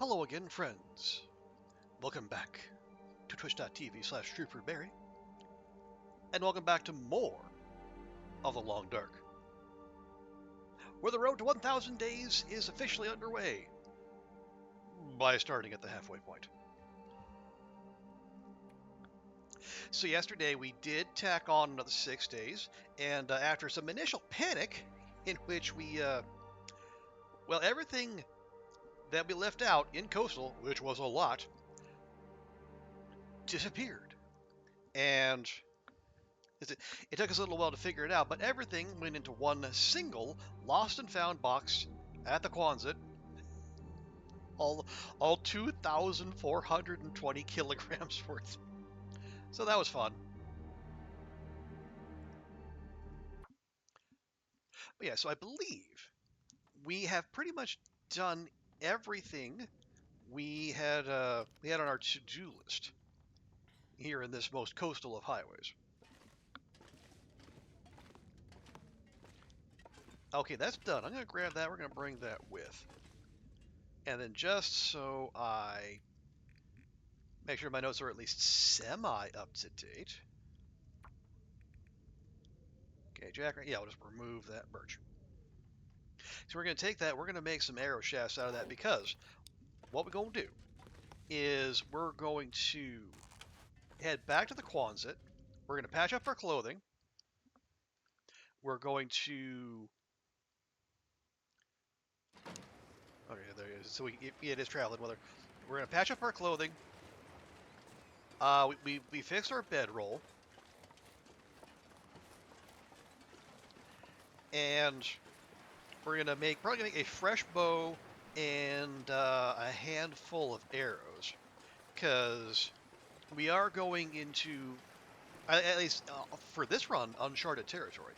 Hello again, friends. Welcome back to twitch.tv/TrooperBerry, and welcome back to more of The Long Dark, where the road to 1,000 days is officially underway by starting at the halfway point. So yesterday we did tack on another 6 days, and after some initial panic, in which we, everything that we left out in Coastal, which was a lot, disappeared. And it took us a little while to figure it out, but everything went into one single lost and found box at the Quonset. All 2,420 kilograms worth. So that was fun. But yeah, so I believe we have pretty much done everything we had on our to-do list here in this most coastal of highways. Okay, that's done. I'm going to grab that. We're going to bring that with. And then just so I make sure my notes are at least semi-up to date. Okay, Jack, yeah, I'll just remove that birch. So we're going to take that, we're going to make some arrow shafts out of that, because what we're going to do is we're going to head back to the Quonset. We're going to patch up our clothing. We're going to... Okay, there it is. So it is traveling weather. We're going to patch up our clothing. We fixed our bedroll. And we're going to probably make a fresh bow and a handful of arrows, because we are going into, at least for this run, uncharted territory.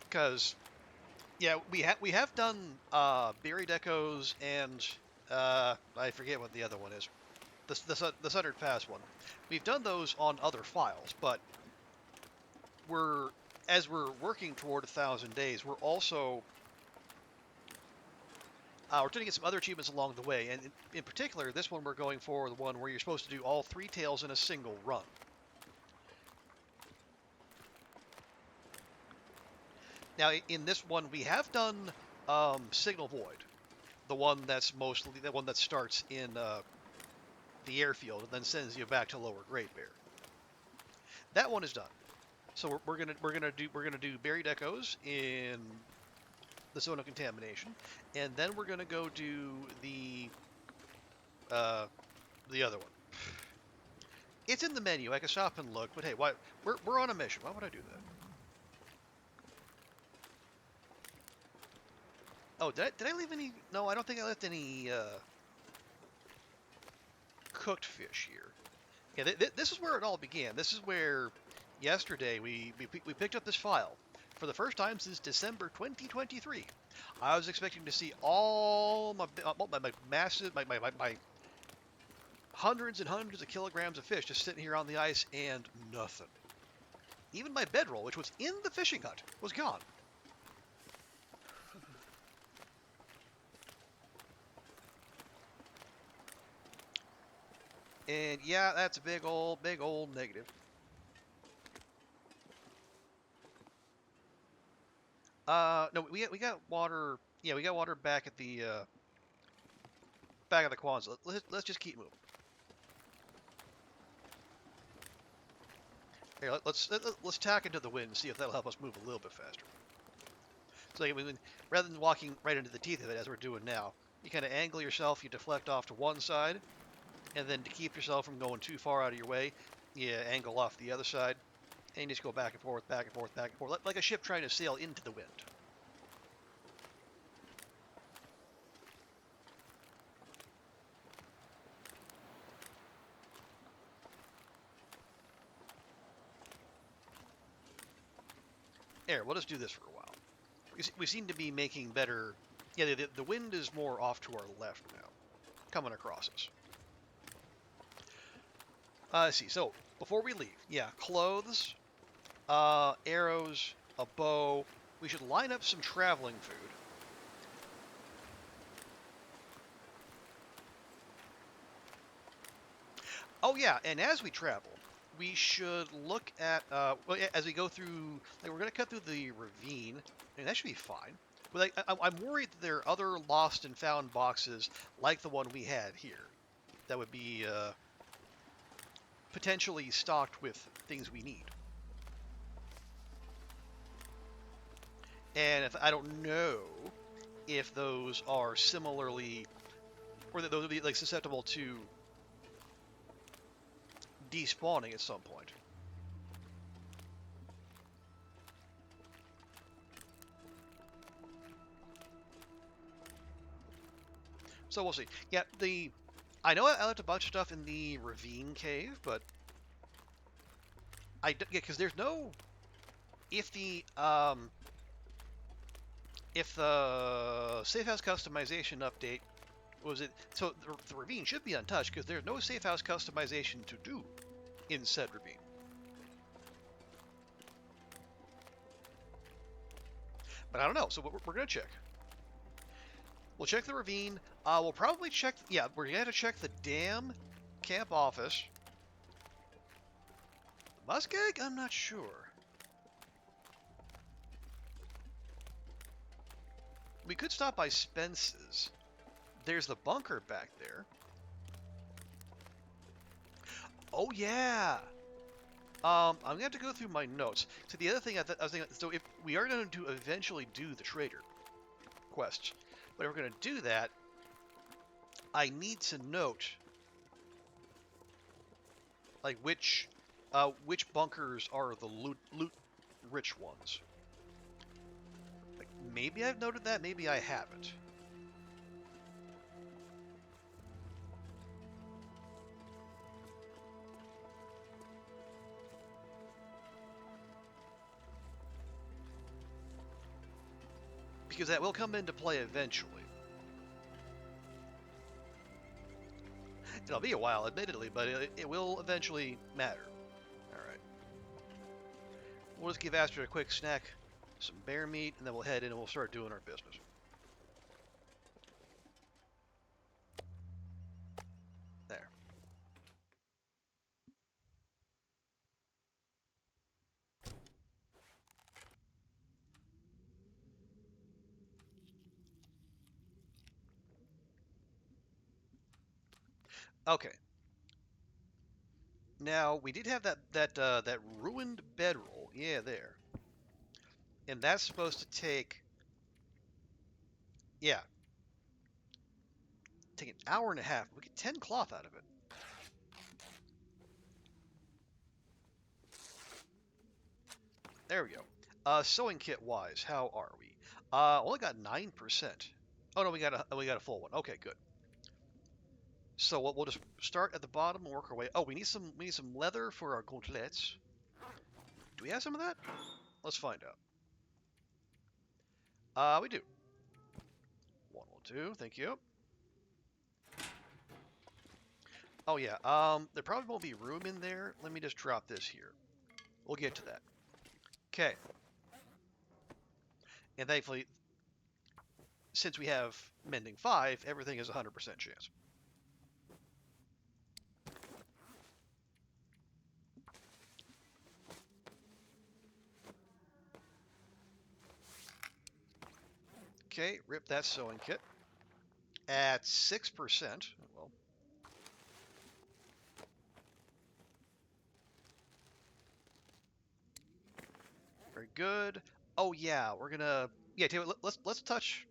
Because, yeah, we have done berry decos and I forget what the other one is, the Sundered Pass one. We've done those on other files, but as we're working toward 1,000 days, we're also we're trying to get some other achievements along the way, and in particular, this one we're going for the one where you're supposed to do all 3 tails in a single run. Now, in this one, we have done Signal Void, the one that starts in the airfield and then sends you back to Lower Great Bear. That one is done. So we're gonna do berry decos in the zone of contamination, and then we're gonna go do the other one. It's in the menu. I can stop and look, but hey, why we're on a mission. Why would I do that? Oh, did I leave any? No, I don't think I left any cooked fish here. Yeah, this is where it all began. This is where yesterday we picked up this file for the first time since December 2023. I was expecting to see all my massive, my hundreds and hundreds of kilograms of fish just sitting here on the ice, and nothing. Even my bedroll, which was in the fishing hut, was gone. And yeah, that's a big old negative. No, we got water. Yeah, we got water back at the back of the Quonset. Let's just keep moving. Here, let's tack into the wind and see if that'll help us move a little bit faster. So rather than walking right into the teeth of it as we're doing now, you kind of angle yourself, you deflect off to one side, and then to keep yourself from going too far out of your way, you angle off the other side, and you just go back and forth, back and forth, back and forth, like a ship trying to sail into the wind. There, we'll just do this for a while. We seem to be making better... Yeah, the wind is more off to our left now, coming across us. Let's see. So before we leave, yeah, clothes, arrows, a bow. We should line up some traveling food. Oh yeah, and as we travel, we should look at well, as we go through. Like we're gonna cut through the ravine, and that should be fine. But like, I'm worried that there are other lost and found boxes like the one we had here that would be potentially stocked with things we need. And if I don't know if those are similarly, or that those would be like susceptible to despawning at some point. So we'll see. Yeah, I know I left a bunch of stuff in the ravine cave, but yeah, because there's no if the safe house customization update was it so the ravine should be untouched because there's no safe house customization to do in said ravine. But I don't know, so we're gonna check. We'll check the ravine. We'll probably check. Yeah, we're gonna have to check the dam camp office. The muskeg? I'm not sure. We could stop by Spence's. There's the bunker back there. Oh yeah. I'm gonna have to go through my notes. So the other thing I was thinking, so if we are going to eventually do the trader quests, but if we're going to do that, I need to note like which bunkers are the loot rich ones. Like maybe I've noted that, maybe I haven't. Because that will come into play eventually. It'll be a while, admittedly, but it will eventually matter. Alright. We'll just give Astrid a quick snack, some bear meat, and then we'll head in and we'll start doing our business. There. Okay. Now, we did have that ruined bedroll. Yeah, there. And that's supposed to yeah, take an hour and a half. We get 10 cloth out of it. There we go. Sewing kit wise, how are we? Only got 9%. Oh no, we got a full one. Okay, good. So we'll just start at the bottom and work our way. Oh, we need some leather for our gauntlets. Do we have some of that? Let's find out. We do. One will do. Thank you. Oh yeah. There probably won't be room in there. Let me just drop this here. We'll get to that. Okay. And thankfully, since we have mending 5, everything is 100% chance. Okay, rip that sewing kit. At 6%, well, very good. Oh yeah, we're gonna yeah. Let's touch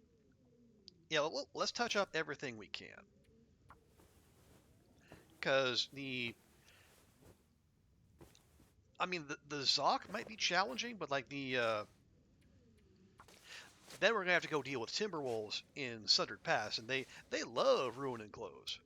yeah. Let's touch up everything we can, because I mean the Zoc might be challenging, but like then we're gonna have to go deal with Timberwolves in Sundered Pass, and they love ruining clothes.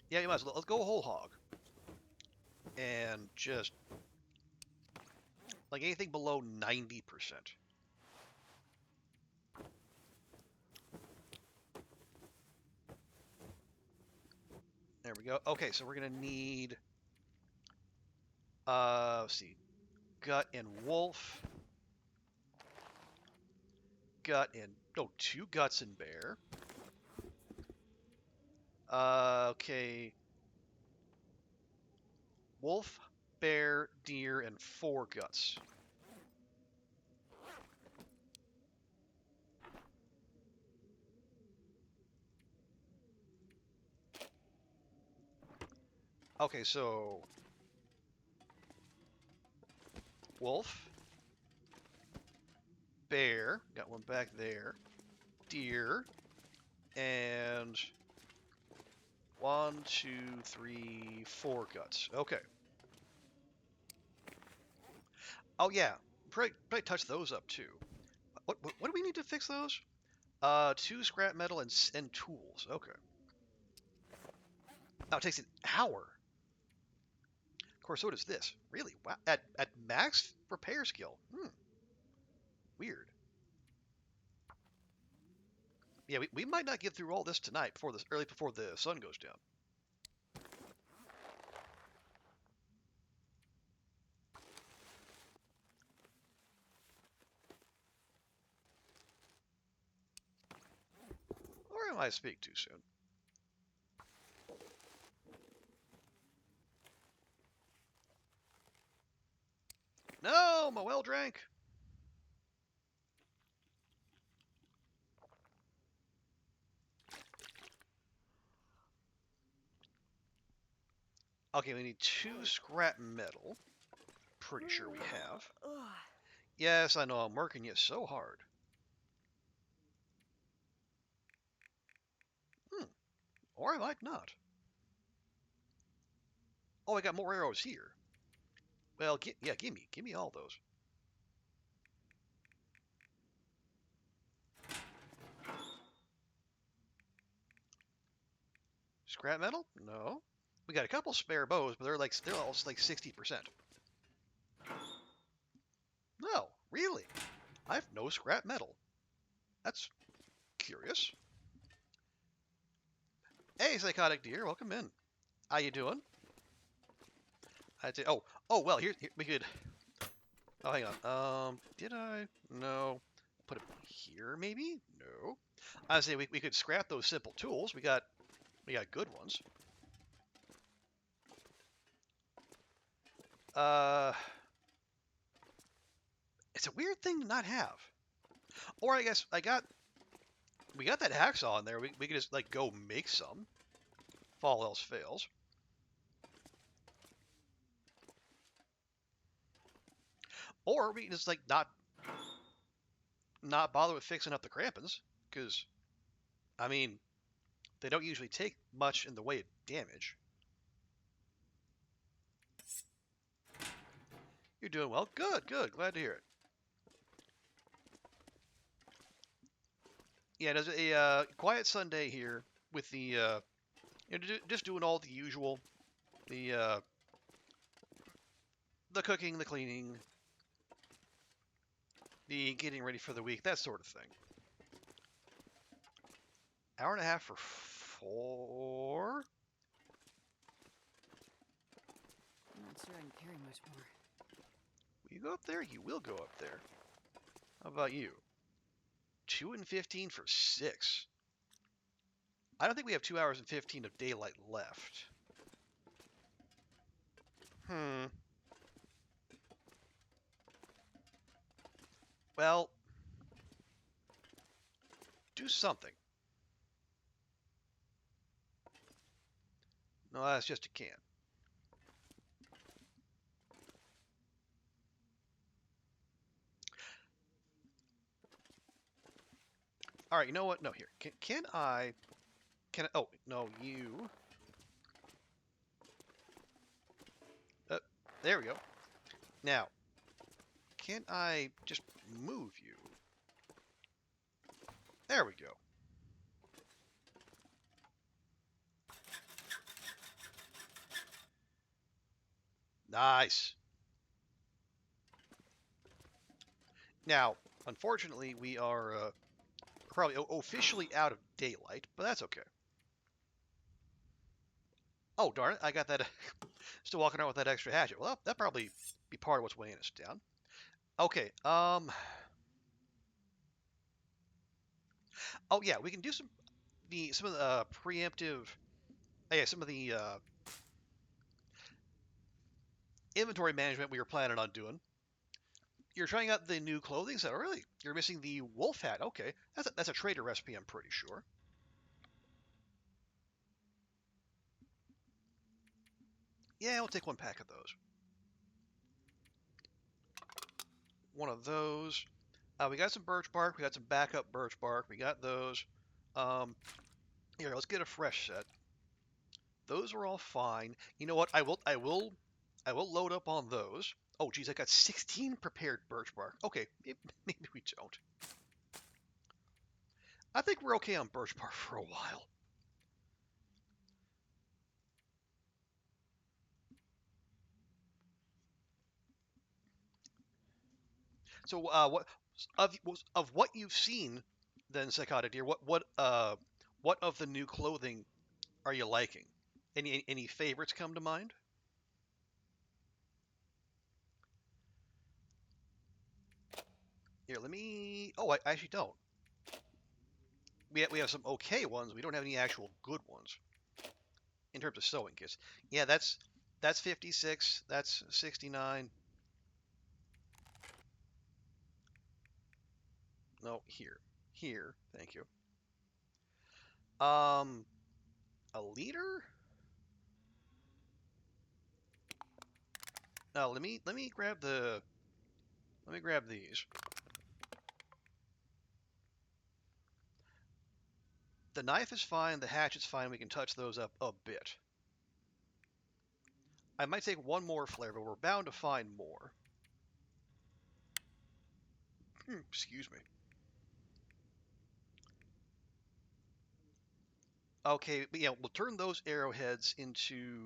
Yeah, you might as well. Let's go whole hog and just Like anything below 90%. There we go. Okay, so we're gonna need let's see, gut and wolf, gut and two guts and bear. Okay, wolf, bear, deer, and 4 guts. Okay, so wolf, bear, got one back there, deer, and 1, 2, 3, 4 guts. Okay. Oh yeah, probably touch those up too. What do we need to fix those? 2 scrap metal and tools. Okay. Now it takes an hour. Of course, so does this. Really? Wow. At max repair skill. Weird. Yeah, we might not get through all this tonight early before the sun goes down. Or am I speaking too soon? No, my well drank. Okay, we need 2 scrap metal. Pretty sure we have. Yes, I know, I'm working you so hard. Or I might not. Oh, I got more arrows here. Well, give me all those. Scrap metal? No. We got a couple spare bows, but they're almost like 60%. No, really? I have no scrap metal. That's curious. Hey, psychotic deer, welcome in. How you doing? I'd say, well, here we could. Oh, hang on. Did I? No. Put it here, maybe? No. I'd say we could scrap those simple tools. We got good ones. Uh, it's a weird thing to not have. Or I guess we got that hacksaw in there. We could just like go make some. If all else fails. Or we can just like not bother with fixing up the crampons, because I mean they don't usually take much in the way of damage. You're doing well. Good, good. Glad to hear it. Yeah, there's a quiet Sunday here with the just doing all the usual, the cooking, the cleaning, the getting ready for the week, that sort of thing. Hour and a half for 4. I'm not sure I can carry much more. Will you go up there? You will go up there. How about you? 2 and 15 for 6. I don't think we have 2 hours and 15 of daylight left. Well, do something. No, that's just a can. All right, you know what? No, here. Can I? Oh, no, you. There we go. Now, can I just move you? There we go. Nice. Now, unfortunately, we are probably officially out of daylight, but that's okay. Oh, darn it, I got that. Still walking around with that extra hatchet. Well, that probably be part of what's weighing us down. Okay, oh yeah, we can do some of the preemptive, yeah, some of the inventory management we were planning on doing. You're trying out the new clothing set. Oh, really? You're missing the wolf hat. Okay, that's a trader recipe, I'm pretty sure. Yeah, we'll take one pack of those. One of those. We got some birch bark. We got some backup birch bark. We got those. Um, Here, let's get a fresh set. Those are all fine. You know what? I will load up on those. Oh, geez, I got 16 prepared birch bark. Okay, maybe we don't. I think we're okay on birch bark for a while. So, what of what you've seen, then, Sakata dear? What of the new clothing are you liking? Any favorites come to mind? Here, let me. Oh, I actually don't. We have some okay ones. We don't have any actual good ones in terms of sewing kits. Yeah, that's 56. That's 69. No, here. Thank you. Um, a liter? No, let me grab these. The knife is fine. The hatchet's fine. We can touch those up a bit. I might take one more flare, but we're bound to find more. Excuse me. Okay, but yeah, we'll turn those arrowheads into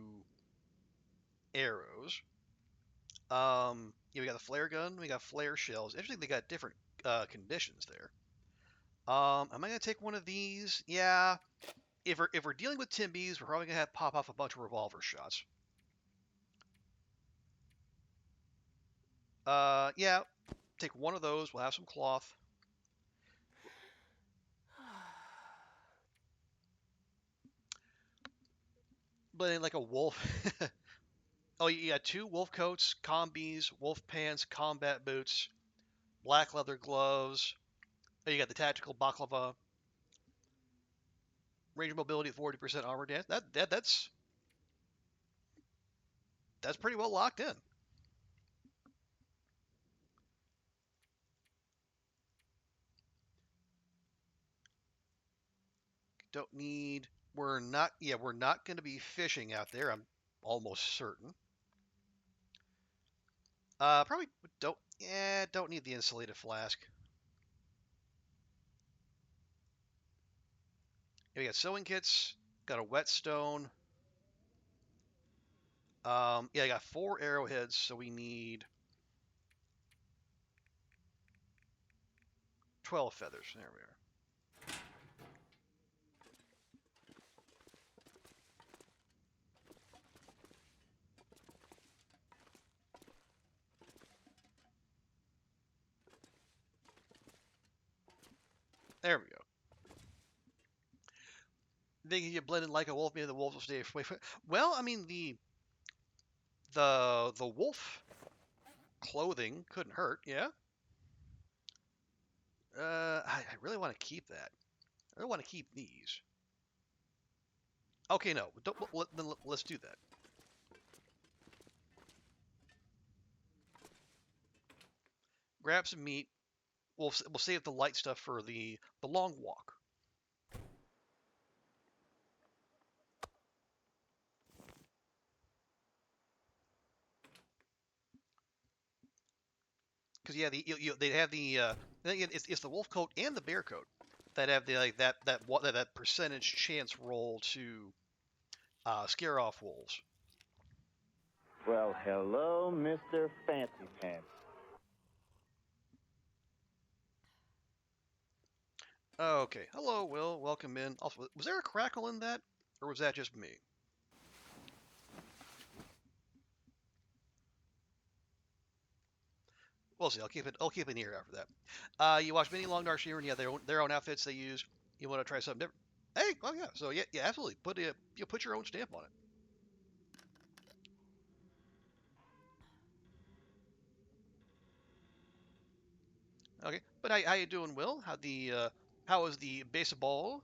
arrows. Yeah, we got the flare gun. We got flare shells. Interesting, they got different conditions there. Am I gonna take one of these? Yeah. If we're dealing with Timbies, we're probably gonna have pop off a bunch of revolver shots. Yeah. Take one of those. We'll have some cloth. But in like a wolf. Oh, you got two wolf coats, combis, wolf pants, combat boots, black leather gloves. Oh, you got the tactical baklava, range mobility at 40%, armor dance. That's pretty well locked in. Don't need. We're not. Yeah, we're not going to be fishing out there. I'm almost certain. Probably don't. Yeah, don't need the insulated flask. Yeah, we got sewing kits. Got a whetstone. Yeah, I got 4 arrowheads, so we need 12 feathers. There we are. There we go. Thinking you blend in like a wolf, maybe the wolves will stay away from. Well, I mean the wolf clothing couldn't hurt. Yeah. I really want to keep that. I really want to keep these. Okay, no. Don't, then let's do that. Grab some meat. We'll save the light stuff for the long walk. Because yeah, they have I think it's the wolf coat and the bear coat that have the like that percentage chance roll to scare off wolves. Well, hello, Mr. Fancy Pants. Okay. Hello, Will. Welcome in. Also, was there a crackle in that, or was that just me? We'll see. I'll keep it. I'll keep an ear out for that. You watch many Long Dark Sheeran. Yeah, their own outfits they use. You want to try something different? Hey, oh yeah. So yeah, absolutely. You put your own stamp on it. Okay. But how you doing, Will? How was the baseball?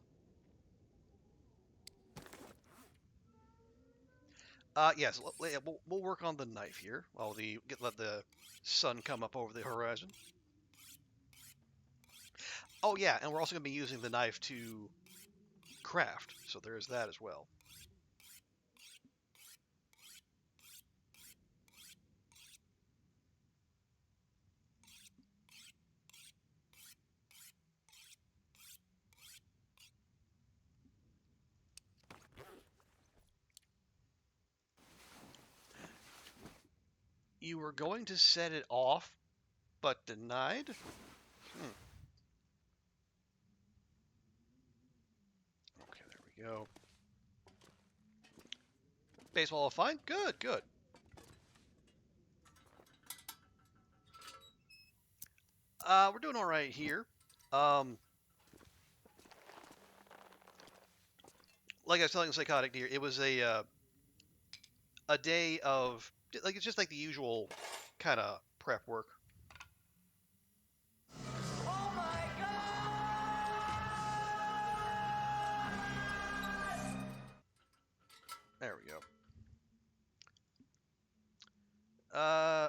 Yes. Yeah, we'll work on the knife here while let the sun come up over the horizon. Oh yeah, and we're also going to be using the knife to craft. So there is that as well. You were going to set it off, but denied. Okay, there we go. Baseball fine. Good, good. We're doing all right here. Um, like I was telling the psychotic deer, it was a day of like it's just like the usual kind of prep work. Oh my god! There we go.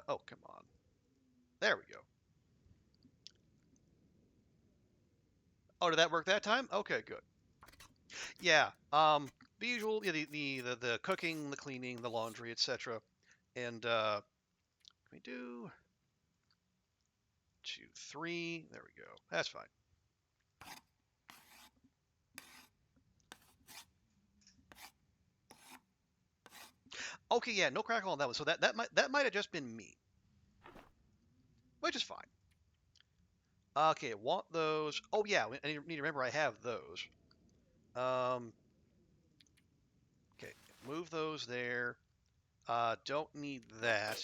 Oh, come on. There we go. Oh, did that work that time? Okay, good. Yeah. The usual, yeah, the cooking, the cleaning, the laundry, etc. And can we do 2, 3? There we go. That's fine. Okay, yeah, no crackle on that one. So that might have just been me, which is fine. Okay, want those. Oh yeah, I need to remember I have those. Um, okay, move those there. Don't need that.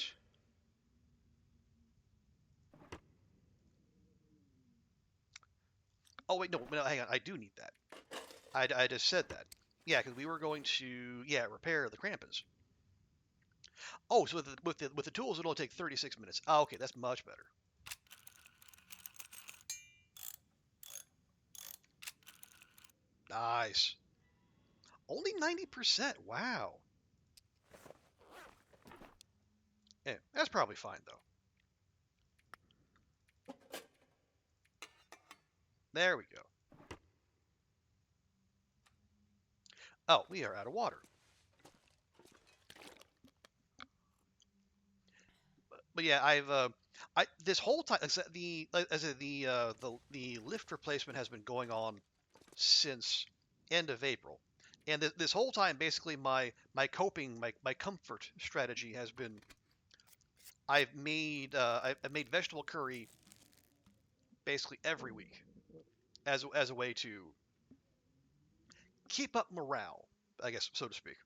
Oh wait, no, hang on. I do need that. I just said that. Yeah, because we were going to repair the crampons. Oh, so with the tools it'll take 36 minutes. Oh, okay, that's much better. Nice. Only 90%. Wow. Yeah, that's probably fine though. There we go. Oh, we are out of water. But yeah, I this whole time the lift replacement has been going on since end of April, and this whole time basically my comfort strategy has been I've made vegetable curry basically every week as a way to keep up morale, I guess so to speak.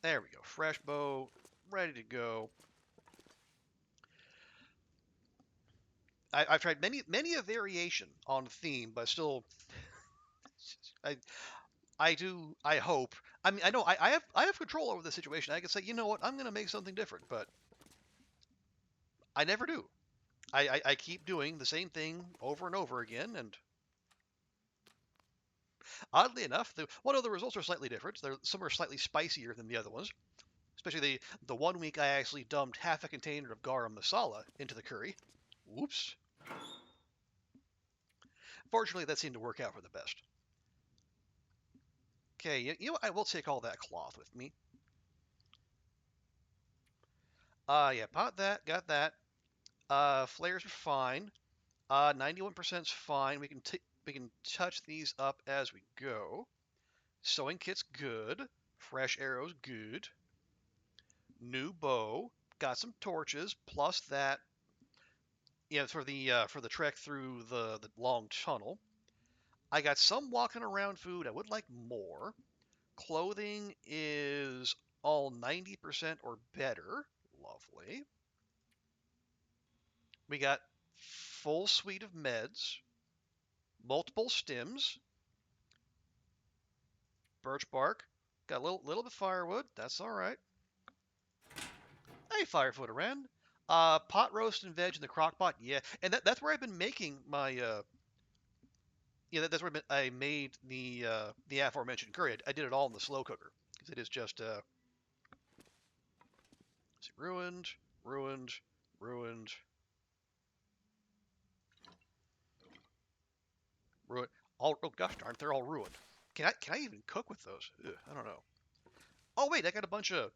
There we go, fresh bow, ready to go. I've tried many a variation on theme, but still, I I hope. I mean, I know I have control over the situation. I can say, you know what, I'm going to make something different, but I never do. I keep doing the same thing over and over again, and oddly enough, the results are slightly different. Some are slightly spicier than the other ones. Especially the one week I actually dumped half a container of garam masala into the curry. Whoops. Fortunately, that seemed to work out for the best. Okay, you know what? I will take all that cloth with me. Yeah, pot that, got that. Flares are fine. 91% is fine. We can touch these up as we go. Sewing kit's good. Fresh arrows good. New bow. Got some torches plus that yeah, for the trek through the long tunnel. I got some walking around food. I would like more. Clothing is all 90% or better. Lovely. We got full suite of meds, multiple stims, birch bark. Got a little bit of firewood. That's all right. Hey, Firefoot Aran. Pot roast and veg in the crock pot. Yeah, and that's where I've been making my yeah, that's where I made the aforementioned curry. I did it all in the slow cooker because it is just see, ruined, ruined, ruined, ruined. All oh gosh darn, they're all ruined. Can I even cook with those? Ugh, I don't know. Oh wait, I got a bunch of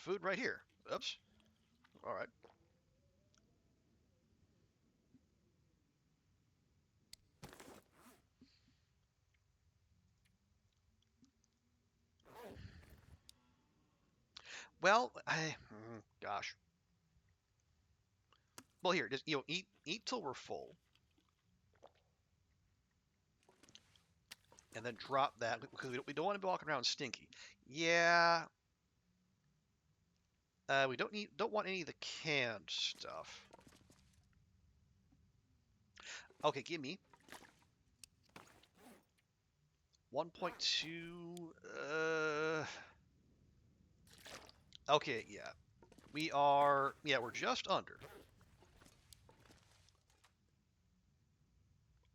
food right here. Oops. All right. Well, gosh. Well, here, just eat till we're full, and then drop that because we don't want to be walking around stinky. Yeah, we don't want any of the canned stuff. Okay, give me 1.2. Okay, yeah, we're just under.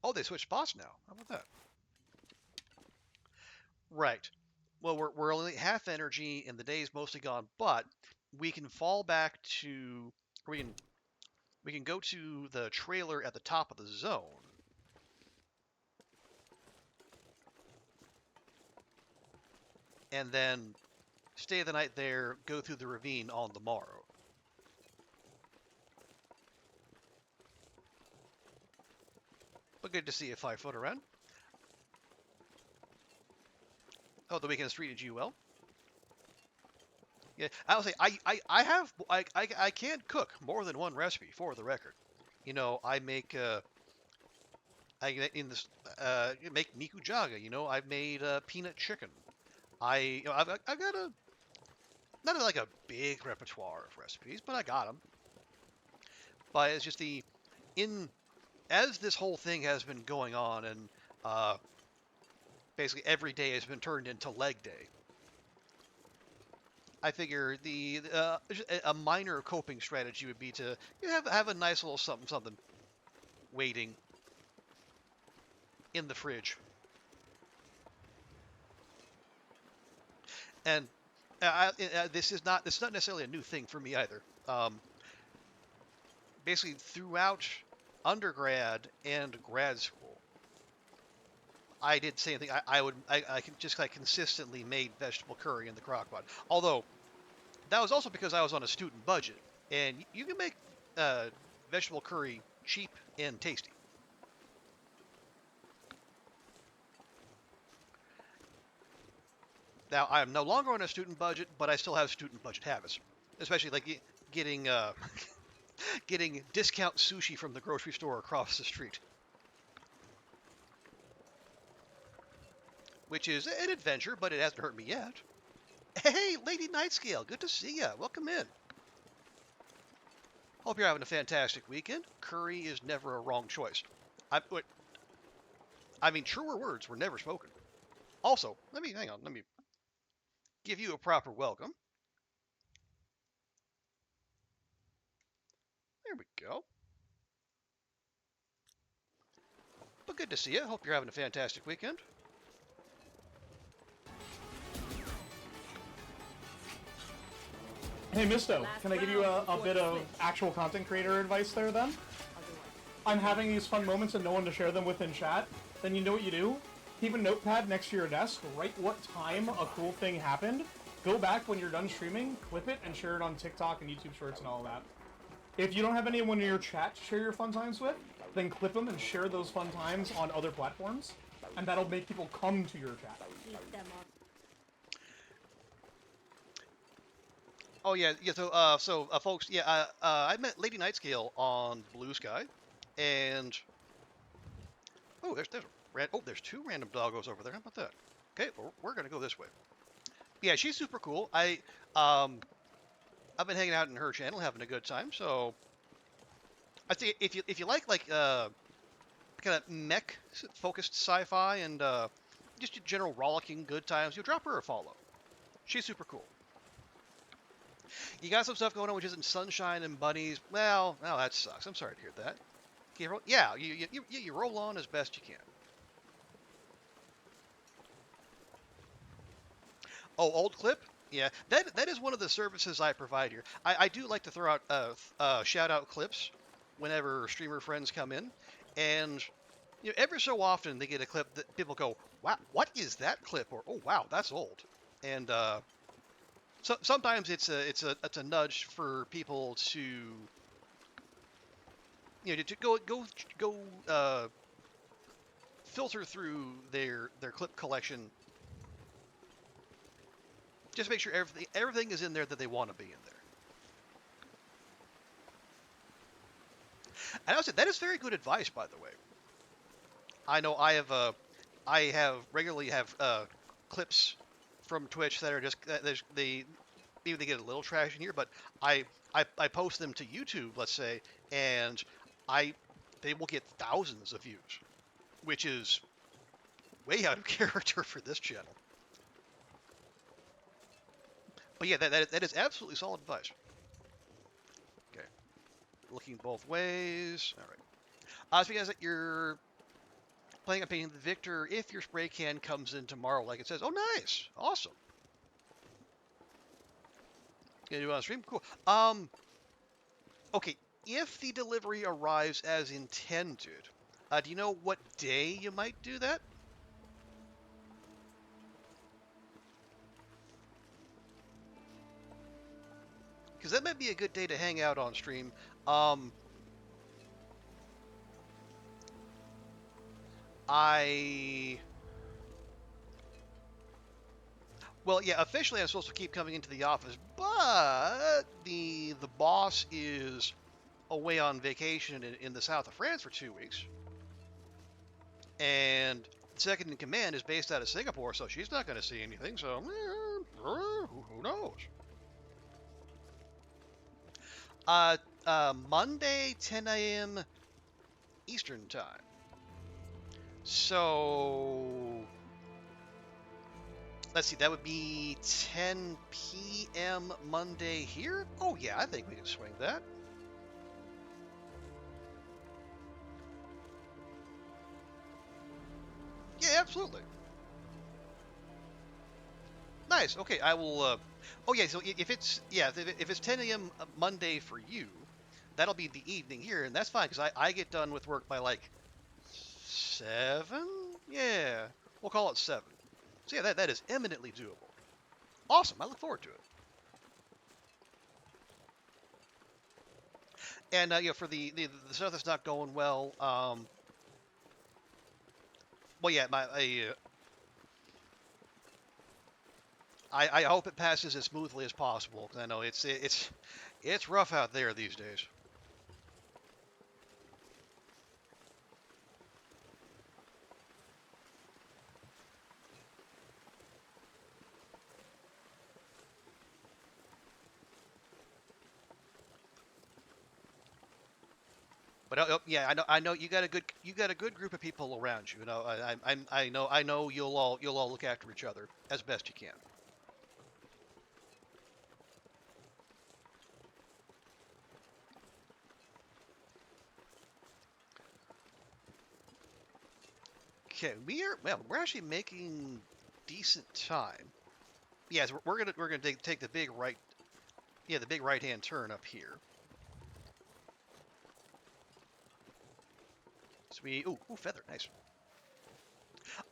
Oh, they switched spots now. How about that? Right. Well, we're only half energy, and the day's mostly gone. But we can fall back to, or we can go to the trailer at the top of the zone. And then stay the night there, go through the ravine on the morrow. But good to see you 5 foot around. Oh, the weekend treated you well. Yeah, I'll say I can cook more than one recipe for the record. I make I in this make nikujaga. I've made peanut chicken. I've got a not like a big repertoire of recipes, but I got them. But it's just in as this whole thing has been going on, and basically every day has been turned into leg day. I figure a minor coping strategy would be to have a nice little something waiting in the fridge. And this is not necessarily a new thing for me either. Basically, throughout undergrad and grad school, I did the same thing. I just like consistently made vegetable curry in the crock pot. Although that was also because I was on a student budget, and you can make vegetable curry cheap and tasty. Now I am no longer on a student budget, but I still have student budget habits, especially like getting getting discount sushi from the grocery store across the street, which is an adventure, but it hasn't hurt me yet. Hey, Lady Nightscale, good to see ya. Welcome in. Hope you're having a fantastic weekend. Curry is never a wrong choice. I mean, truer words were never spoken. Also, hang on. Let me give you a proper welcome. There we go. But good to see you. Hope you're having a fantastic weekend. Hey, Misto, can I give you a bit of actual content creator advice there then? I'm having these fun moments and no one to share them with in chat. Then you know what you do? Keep a notepad next to your desk, write what time a cool thing happened, go back when you're done streaming, clip it, and share it on TikTok and YouTube Shorts and all that. If you don't have anyone in your chat to share your fun times with, then clip them and share those fun times on other platforms, and that'll make people come to your chat. Oh yeah, yeah. So folks, yeah, I met Lady Nightscale on Blue Sky, and oh, there's two random doggos over there. How about that? Okay, we're gonna go this way. Yeah, she's super cool. Um I've been hanging out in her channel, having a good time. So I think if you like kind of mech focused sci-fi and just general rollicking good times, you'll drop her a follow. She's super cool. You got some stuff going on which isn't sunshine and bunnies. Well, that sucks. I'm sorry to hear that. Yeah, you roll on as best you can. Oh, old clip? Yeah, that is one of the services I provide here. I do like to throw out shout out clips whenever streamer friends come in, and every so often they get a clip that people go, "Wow, what is that clip?" or "Oh, wow, that's old," and so sometimes it's a nudge for people to to go filter through their clip collection, just make sure everything is in there that they want to be in there. And I would say that is very good advice, by the way. I know I have regularly have clips from Twitch that are just they maybe they get a little trash in here, but I I post them to YouTube, let's say, and I they will get thousands of views, which is way out of character for this channel. But yeah, that is absolutely solid advice. Okay, looking both ways. All right. So you guys, you're playing on painting the victor if your spray can comes in tomorrow, like it says. Oh, nice, awesome. Gonna do it on stream, cool. Okay, if the delivery arrives as intended, do you know what day you might do that? Because that might be a good day to hang out on stream. I Well, yeah, officially I'm supposed to keep coming into the office, but the boss is away on vacation in the south of France for 2 weeks, and second in command is based out of Singapore, so she's not going to see anything. So who knows? Monday, 10 a.m. Eastern time. So let's see, that would be 10 p.m. Monday here. Oh yeah, I think we can swing that. Yeah, absolutely. Nice. Okay, I will. Oh yeah. So if it's 10 a.m. Monday for you, that'll be the evening here, and that's fine because I get done with work by like 7. Yeah, we'll call it 7. So yeah, that is eminently doable. Awesome. I look forward to it. And for the stuff that's not going well, well yeah, I hope it passes as smoothly as possible because I know it's rough out there these days. But yeah, I know you got a good group of people around you. You know, I know you'll all look after each other as best you can. Okay, we're actually making decent time. Yes, we're gonna take the big right, yeah, the big right hand turn up here. So ooh feather, nice.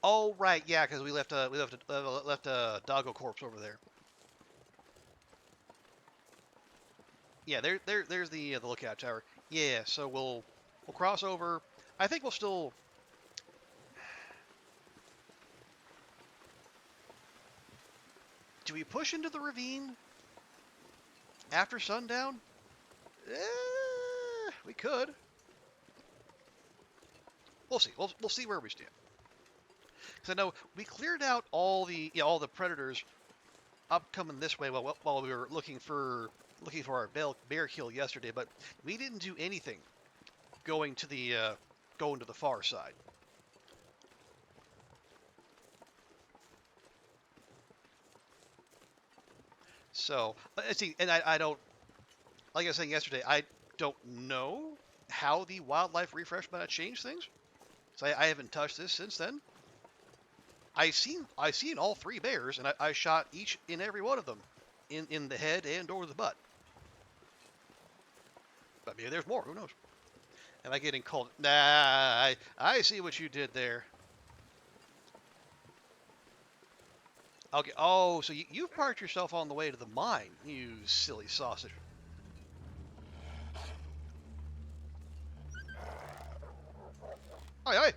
Oh right, yeah, because we left a doggo corpse over there. Yeah, there's the lookout tower. Yeah, so we'll cross over. I think we'll still. Do we push into the ravine? After sundown? We could. We'll see. We'll see where we stand. Because I know we cleared out all the predators upcoming this way while we were looking for our bear kill yesterday, but we didn't do anything going to the far side. So let's see, and I don't, like I was saying yesterday, I don't know how the wildlife refresh might have changed things. So I haven't touched this since then. I seen all 3 bears, and I shot each and every one of them in the head and or the butt. But maybe there's more. Who knows? Am I getting called? Nah, I see what you did there. Okay. Oh, so you've parked yourself on the way to the mine, you silly sausage. Hi, hi.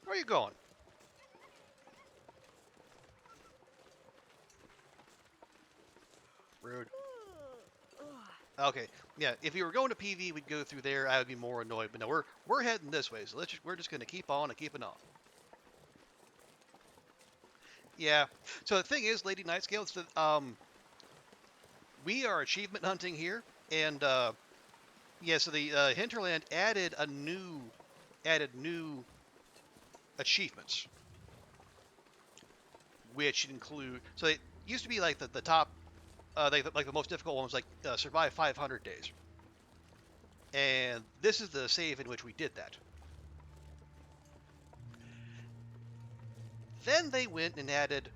Where are you going? Rude. Okay, yeah. If you were going to PV, we'd go through there. I would be more annoyed. But no, we're heading this way, so we're just gonna keep on and keeping on. Yeah. So the thing is, Lady Nightscale, it's we are achievement hunting here, and yeah. So the Hinterland added new achievements, which include. So it used to be like the top, like the most difficult one was like survive 500 days, and this is the save in which we did that. Then they went and added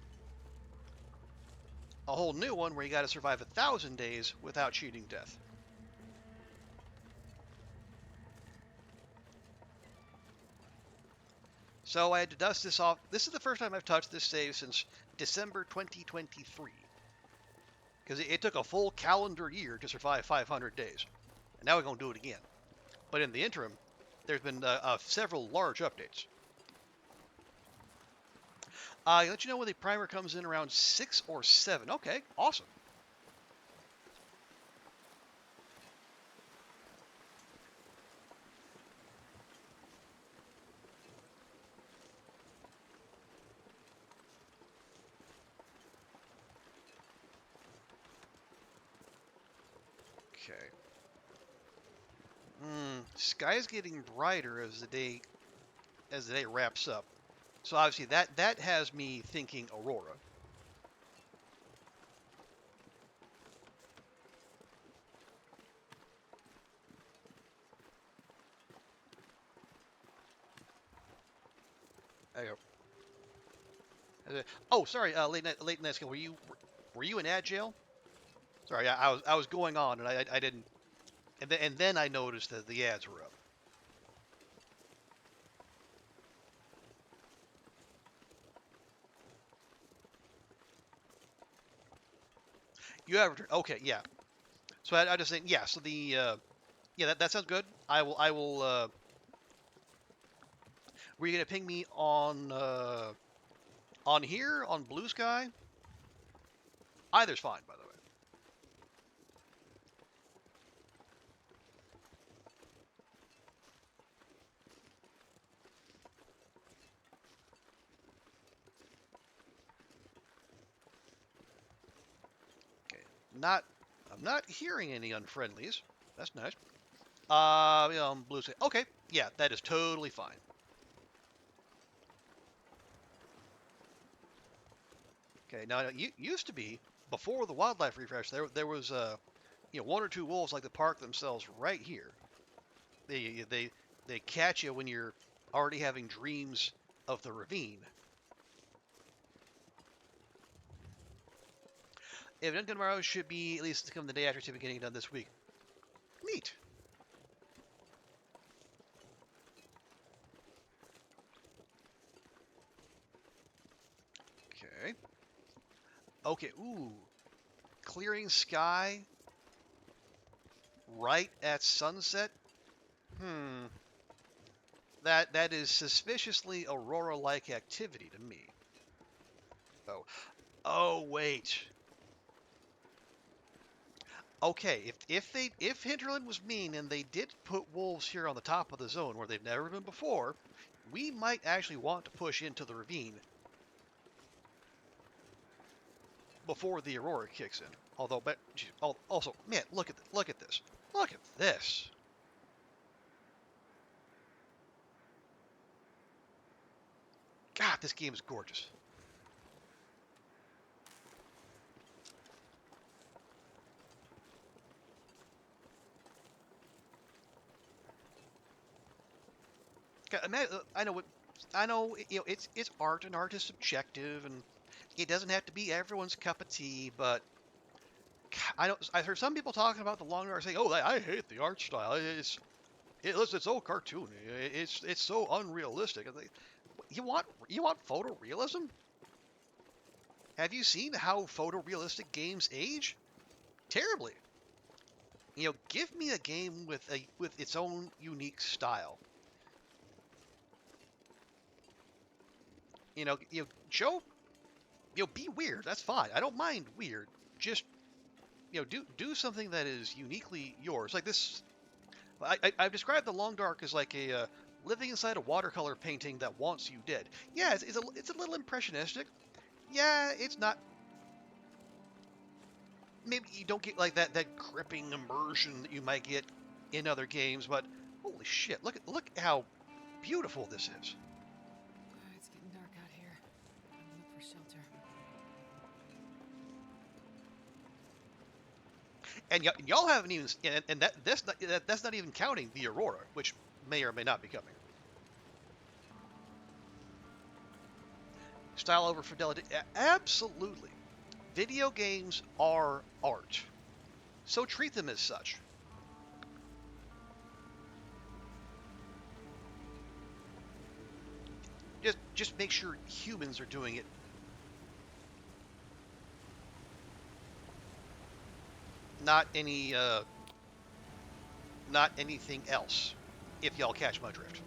a whole new one where you got to survive 1,000 days without cheating death. So I had to dust this off. This is the first time I've touched this save since December 2023. Because it took a full calendar year to survive 500 days. And now we're going to do it again. But in the interim, there's been several large updates. I'll let you know when the primer comes in around 6 or 7. Okay, awesome. Okay. Sky's getting brighter as the day wraps up. So obviously that has me thinking Aurora. There you go. Oh, sorry, late night. Were you in ad jail? Sorry, I was going on and I didn't, and then I noticed that the ads were up. You have returned. Okay, yeah. So I just think yeah. So the yeah that sounds good. I will. Were you gonna ping me on here on Blue Sky? Either's fine, by the way. Okay. I'm not hearing any unfriendlies. That's nice. Blue Sky. Okay. Yeah, that is totally fine. Okay. Now it used to be before the wildlife refresh. There was 1 or 2 wolves like to park themselves right here. They catch you when you're already having dreams of the ravine. If done tomorrow, should be at least come the day after to be getting done this week. Neat. Okay. Okay. Ooh. Clearing sky. Right at sunset. That is suspiciously Aurora-like activity to me. Oh wait. Okay, if Hinterland was mean and they did put wolves here on the top of the zone where they've never been before, we might actually want to push into the ravine before the Aurora kicks in. Although, but also, man, look at look at this. Look at this. God, this game is gorgeous. I know what I know. You know, it's art, and art is subjective, and it doesn't have to be everyone's cup of tea. But I know I've heard some people talking about the long art saying, "Oh, I hate the art style. It's so cartoony. It's so unrealistic." You want photorealism? Have you seen how photorealistic games age? Terribly. You know, give me a game with its own unique style. Show, be weird. That's fine. I don't mind weird. Just, do something that is uniquely yours. Like this, I've described the Long Dark as like a living inside a watercolor painting that wants you dead. Yeah, it's a little impressionistic. Yeah, it's not. Maybe you don't get like that gripping immersion that you might get in other games, but holy shit, look how beautiful this is. It's getting dark out here. I'm gonna look for shelter. And y'all haven't even, and that's not even counting the Aurora, which may or may not be coming. Style over fidelity, absolutely. Video games are art, so treat them as such. Just make sure humans are doing it. Not anything else, if y'all catch my drift.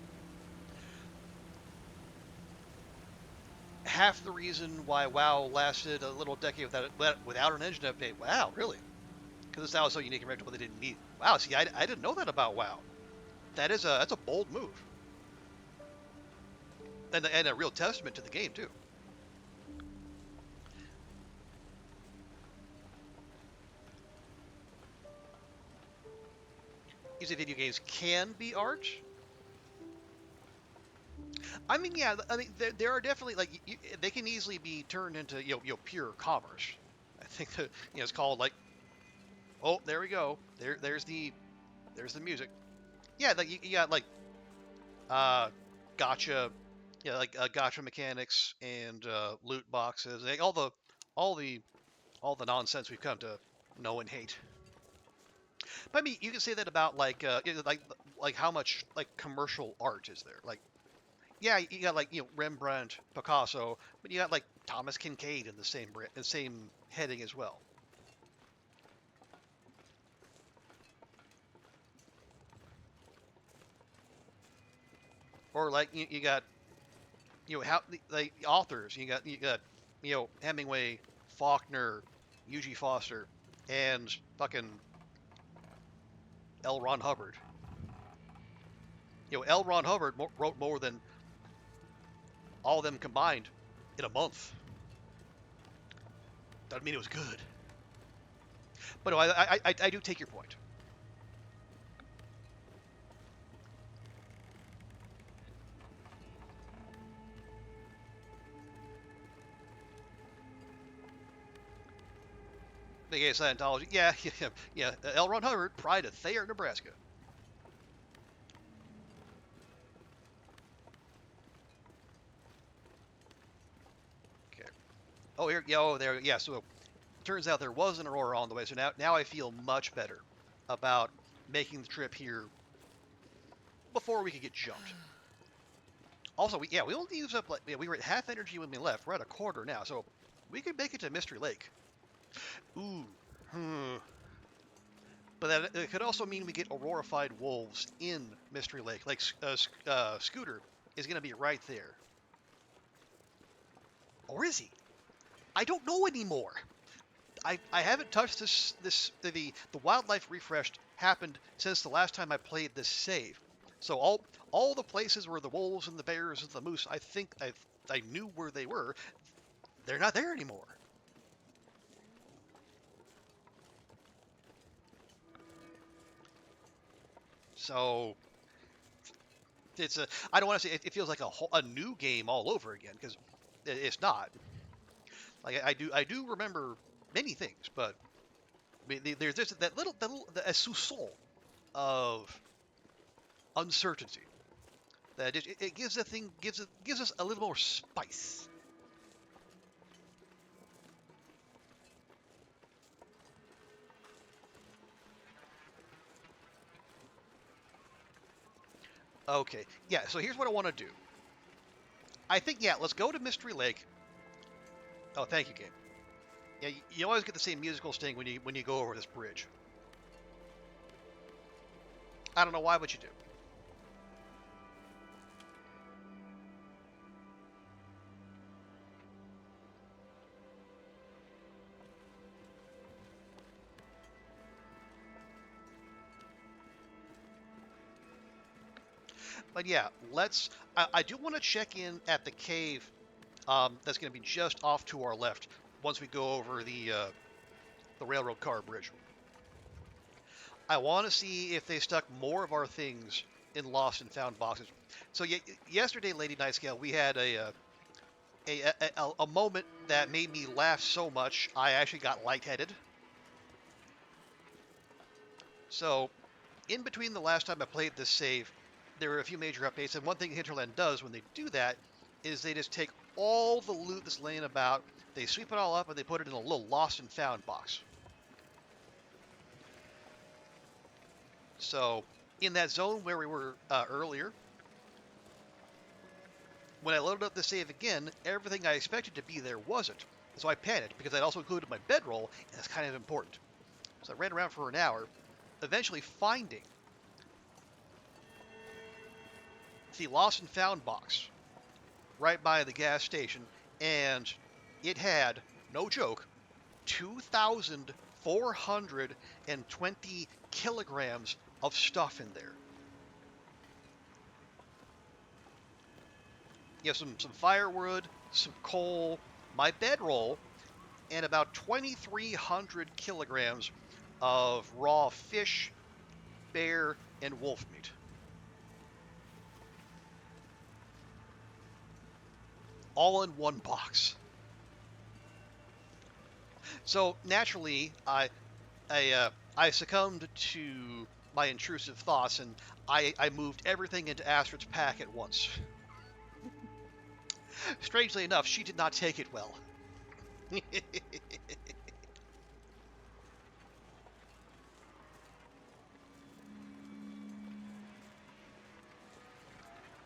Half the reason why WoW lasted a little decade without an engine update. Wow, really? Because the style is so unique and reputable they didn't need. Wow, see, I didn't know that about WoW. That's a bold move, and a real testament to the game too. You say video games can be art. I mean, yeah. I mean, there are definitely they can easily be turned into pure commerce. I think that it's called like, oh, there we go. There's the music. Yeah, like you got like gotcha, yeah, like gotcha mechanics and loot boxes, like all the nonsense we've come to know and hate. But I mean, you can say that about like how much like commercial art is there? Like, yeah, you got like Rembrandt, Picasso, but you got like Thomas Kincaid in the same heading as well. Or like you got how the authors you got Hemingway, Faulkner, Eugene Foster, and fucking L. Ron Hubbard. L. Ron Hubbard wrote more than all of them combined in a month. Doesn't mean it was good. But no, I do take your point. Big A Scientology. Yeah. L. Ron Hubbard, Pride of Thayer, Nebraska. Okay. Oh, here. Yeah, there. Yeah. So, turns out there was an Aurora on the way. So now I feel much better about making the trip here before we could get jumped. Also, we only used up we were at half energy when we left. We're at a quarter now, so we could make it to Mystery Lake. Ooh. But it could also mean we get Aurorified wolves in Mystery Lake. Like, Scooter is going to be right there. Or is he? I don't know anymore. I haven't touched the wildlife refresh happened since the last time I played this save. So all the places where the wolves and the bears and the moose, I think I knew where they were. They're not there anymore. So I don't want to say it feels like a new game all over again, because it's not. Like I do remember many things, but I mean, there's this a soupçon of uncertainty that it gives the thing gives us a little more spice. Okay, yeah. So here's what I want to do. I think, yeah, let's go to Mystery Lake. Oh, thank you, game. Yeah, you always get the same musical sting when you go over this bridge. I don't know why, but you do. But yeah, let's. I do want to check in at the cave. That's going to be just off to our left once we go over the railroad car bridge. I want to see if they stuck more of our things in lost and found boxes. So yesterday, Lady Nightscale, we had a moment that made me laugh so much I actually got lightheaded. So, in between the last time I played this save, there were a few major updates, and one thing Hinterland does when they do that is they just take all the loot that's laying about, they sweep it all up, and they put it in a little lost and found box. So, in that zone where we were earlier, when I loaded up the save again, everything I expected to be there wasn't. So I panicked, because I'd also included my bedroll, and that's kind of important. So I ran around for an hour, eventually finding the lost and found box right by the gas station, and it had, no joke, 2,420 kilograms of stuff in there. You have some firewood, some coal, my bedroll, and about 2,300 kilograms of raw fish, bear, and wolf meat. All in one box. So naturally, I succumbed to my intrusive thoughts, and I moved everything into Astrid's pack at once. Strangely enough, she did not take it well.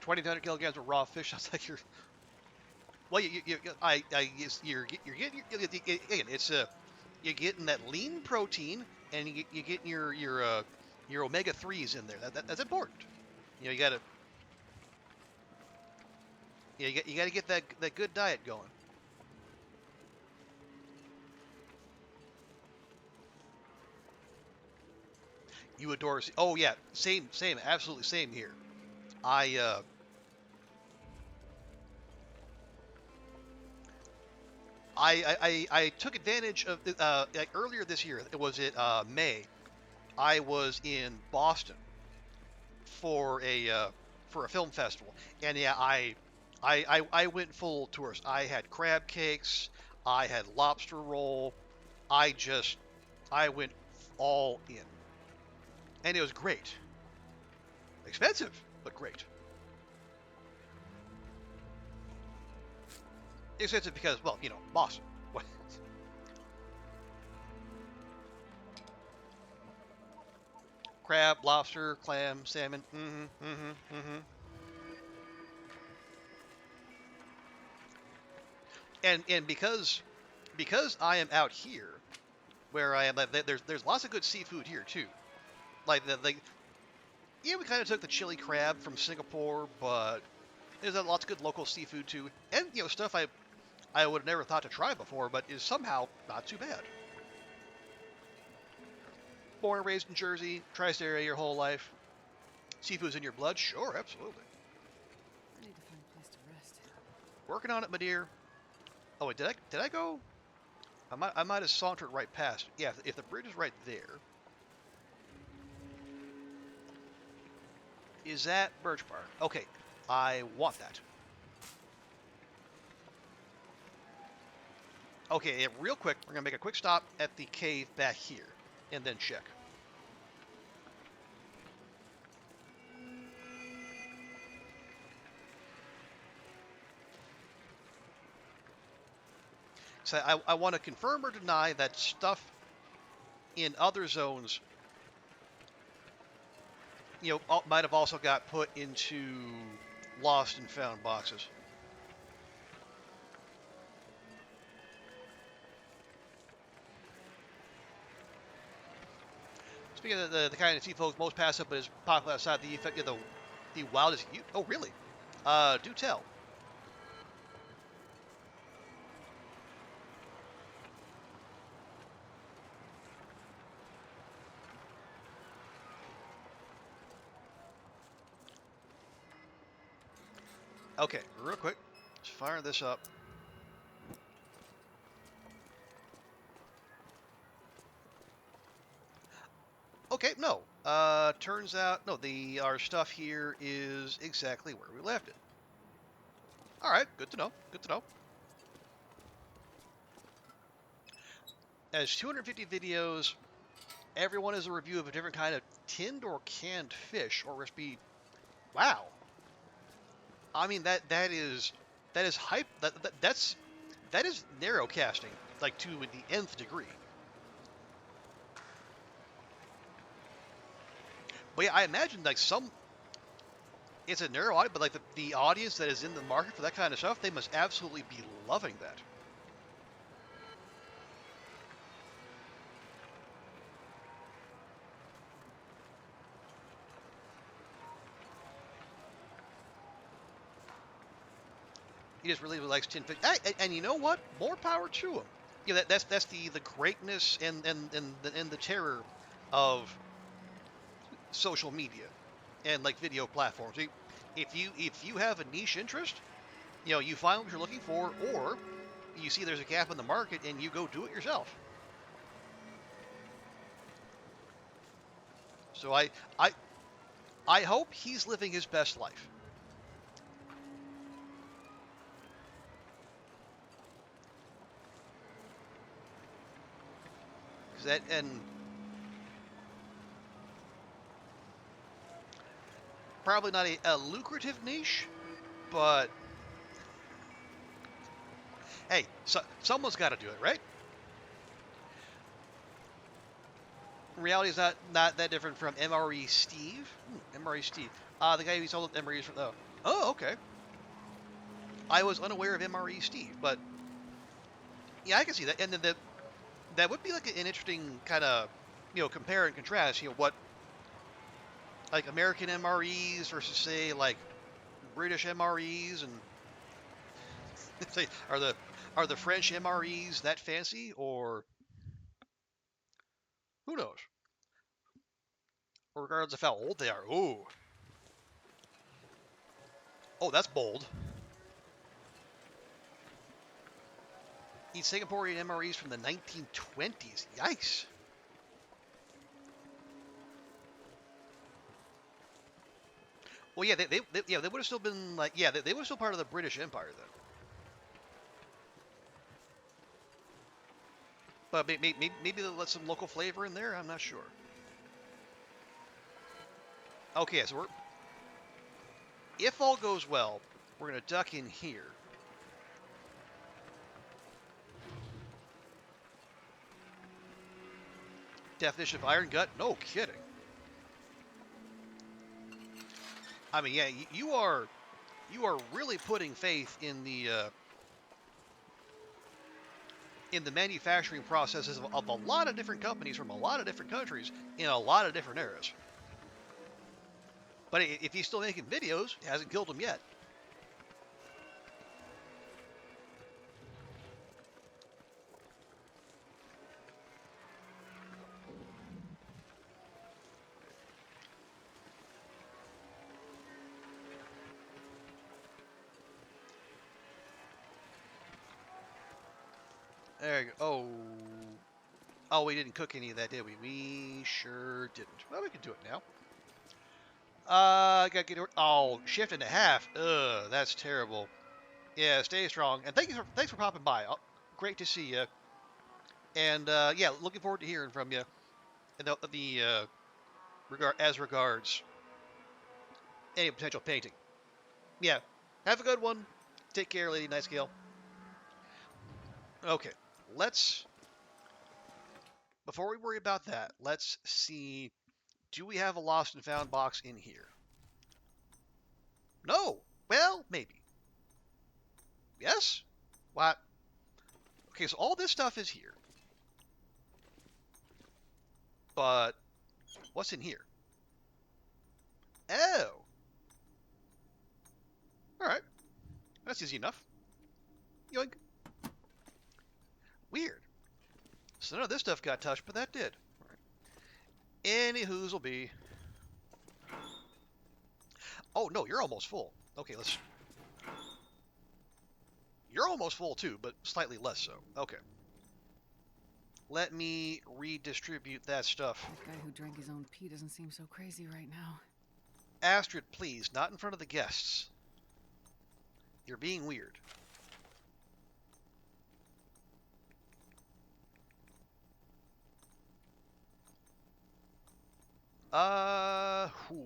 2,200 kilograms of raw fish. Sounds like you're. Well, you're getting again. It's you're getting that lean protein, and you're getting your omega 3s in there. That's important. You know, you gotta you gotta get that good diet going. You adore. Oh yeah, same, absolutely same here. I I took advantage of like earlier this year. It was May. I was in Boston for a film festival, and yeah, I went full tourist. I had crab cakes, I had lobster roll. I went all in, and it was great. Expensive, but great. Expensive because, well, you know, Boston. Crab, lobster, clam, salmon. And because I am out here, where I am, there's lots of good seafood here too. Like yeah, we kind of took the chili crab from Singapore, but there's lots of good local seafood too, and you know, stuff I would have never thought to try before, but is somehow not too bad. born and raised in Jersey, tri-state area your whole life. Seafood's in your blood? Sure, absolutely. I need to find a place to rest. Working on it, my dear. Oh wait, did I go? I might have sauntered right past. Yeah, if the bridge is right there, is that Birch Bark? Okay, I want that. Okay, yeah, real quick, we're gonna make a quick stop at the cave back here, and then check. So I want to confirm or deny that stuff in other zones, might have also got put into lost and found boxes. Speaking of the kind of sea folk most passive but is popular outside the effect of the wildest. Oh, really? Do tell. Okay, real quick, let's fire this up. Okay, no. Turns out, no, our stuff here is exactly where we left it. Alright, good to know, good to know. As 250 videos, everyone is a review of a different kind of tinned or canned fish, or recipe. Wow. I mean, that is hype, that is narrow casting, like to the nth degree. But yeah, I imagine like it's a narrow audience, but like the audience that is in the market for that kind of stuff, they must absolutely be loving that. He just really likes tin fish, and you know what? More power to him. Yeah, that's the greatness and the terror of social media and like video platforms. If you have a niche interest, you find what you're looking for, or you see there's a gap in the market and you go do it yourself. So I hope he's living his best life. And probably not a lucrative niche, but hey, someone's got to do it, right? Reality is not that different from MRE Steve. MRE Steve. The guy who sold MREs from. Oh, okay. I was unaware of MRE Steve, but yeah, I can see that. And then that would be like an interesting kind of, compare and contrast. What like American MREs versus say like British MREs, and say are the French MREs that fancy, or who knows? Regardless of how old they are. Ooh. Oh, that's bold. Eat Singaporean MREs from the 1920s. Yikes. Well, yeah, they would have still been like, yeah, they would have still part of the British Empire then. But maybe they'll let some local flavor in there. I'm not sure. Okay, so if all goes well, we're gonna duck in here. Definition of iron gut? No kidding. I mean, yeah, you are really putting faith in the manufacturing processes of a lot of different companies from a lot of different countries in a lot of different eras. But if he's still making videos, it hasn't killed him yet. There you go. Oh. Oh, we didn't cook any of that, did we? We sure didn't. Well, we can do it now. Gotta get it. Oh, shift and a half. Ugh, that's terrible. Yeah, stay strong. And thanks for popping by. Great to see you. And yeah, looking forward to hearing from you. And as regards any potential painting. Yeah, have a good one. Take care, Lady Nightgale. Okay, let's. Before we worry about that, let's see. Do we have a lost and found box in here? No. Well, maybe. Yes? What? Okay, so all this stuff is here. But what's in here? Oh. Alright. That's easy enough. Yoink. Weird. So none of this stuff got touched, but that did. Right. Any who's will be. Oh, no, you're almost full. Okay, let's... You're almost full, too, but slightly less so. Okay. Let me redistribute that stuff. That guy who drank his own pee doesn't seem so crazy right now. Astrid, please, not in front of the guests. You're being weird. Who?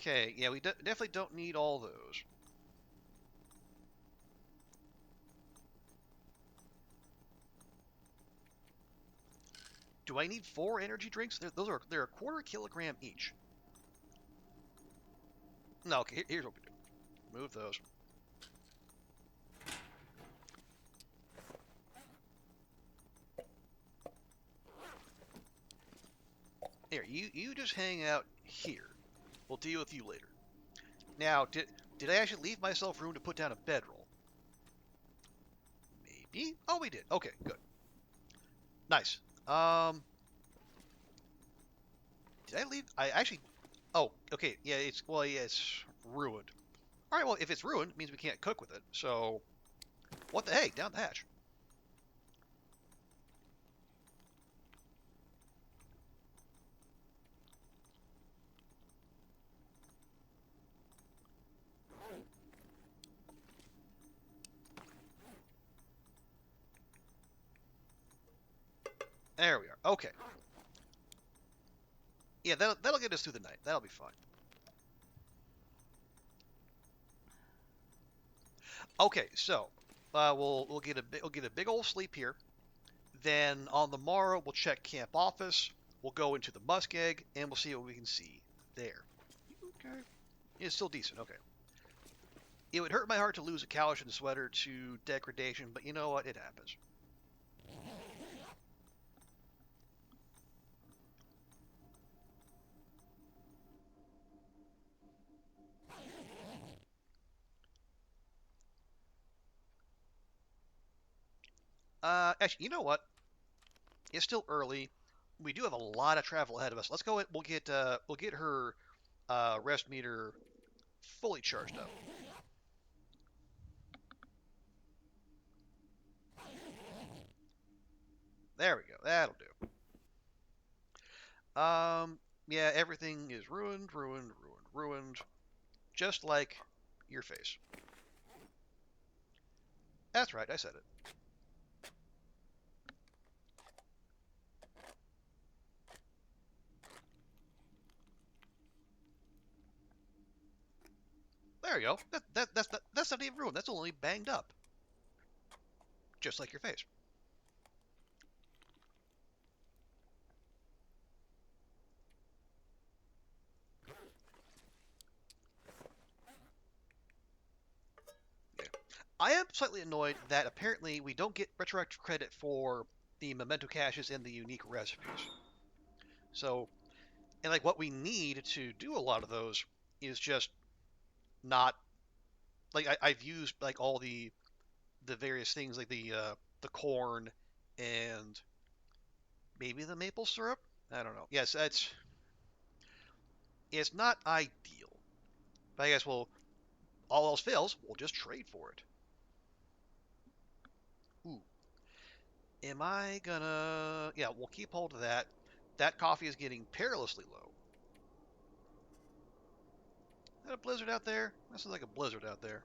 Okay, yeah, we definitely don't need all those. Do I need 4 energy drinks? They're a quarter kilogram each. No, okay, here's what we do. Move those. Here, you just hang out here. We'll deal with you later. Now, did I actually leave myself room to put down a bedroll? Maybe? Oh, we did. Okay, good. Nice. Did I leave? I actually... Oh, okay. Yeah, it's ruined. All right, well, if it's ruined, it means we can't cook with it. So, what the heck? Down the hatch. There we are. Okay. Yeah, that'll get us through the night. That'll be fine. Okay, so we'll get a big old sleep here. Then on the morrow we'll check camp office. We'll go into the muskeg and we'll see what we can see there. Okay, it's still decent. Okay. It would hurt my heart to lose a Calishan sweater to degradation, but you know what? It happens. Actually, you know what? It's still early. We do have a lot of travel ahead of us. Let's go. We'll get her rest meter fully charged up. There we go. That'll do. Yeah, everything is ruined, ruined, ruined, ruined. Just like your face. That's right, I said it. There you go. That's not even ruined. That's only banged up. Just like your face. Yeah. I am slightly annoyed that apparently we don't get retroactive credit for the memento caches and the unique recipes. So, and like what we need to do a lot of those is just not like I've used like all the various things like the corn and maybe the maple syrup. I don't know. Yes, that's It's not ideal. But I guess all else fails, we'll just trade for it. Ooh. Am I gonna... Yeah, we'll keep hold of that. That coffee is getting perilously low. Is that a blizzard out there? That sounds like a blizzard out there.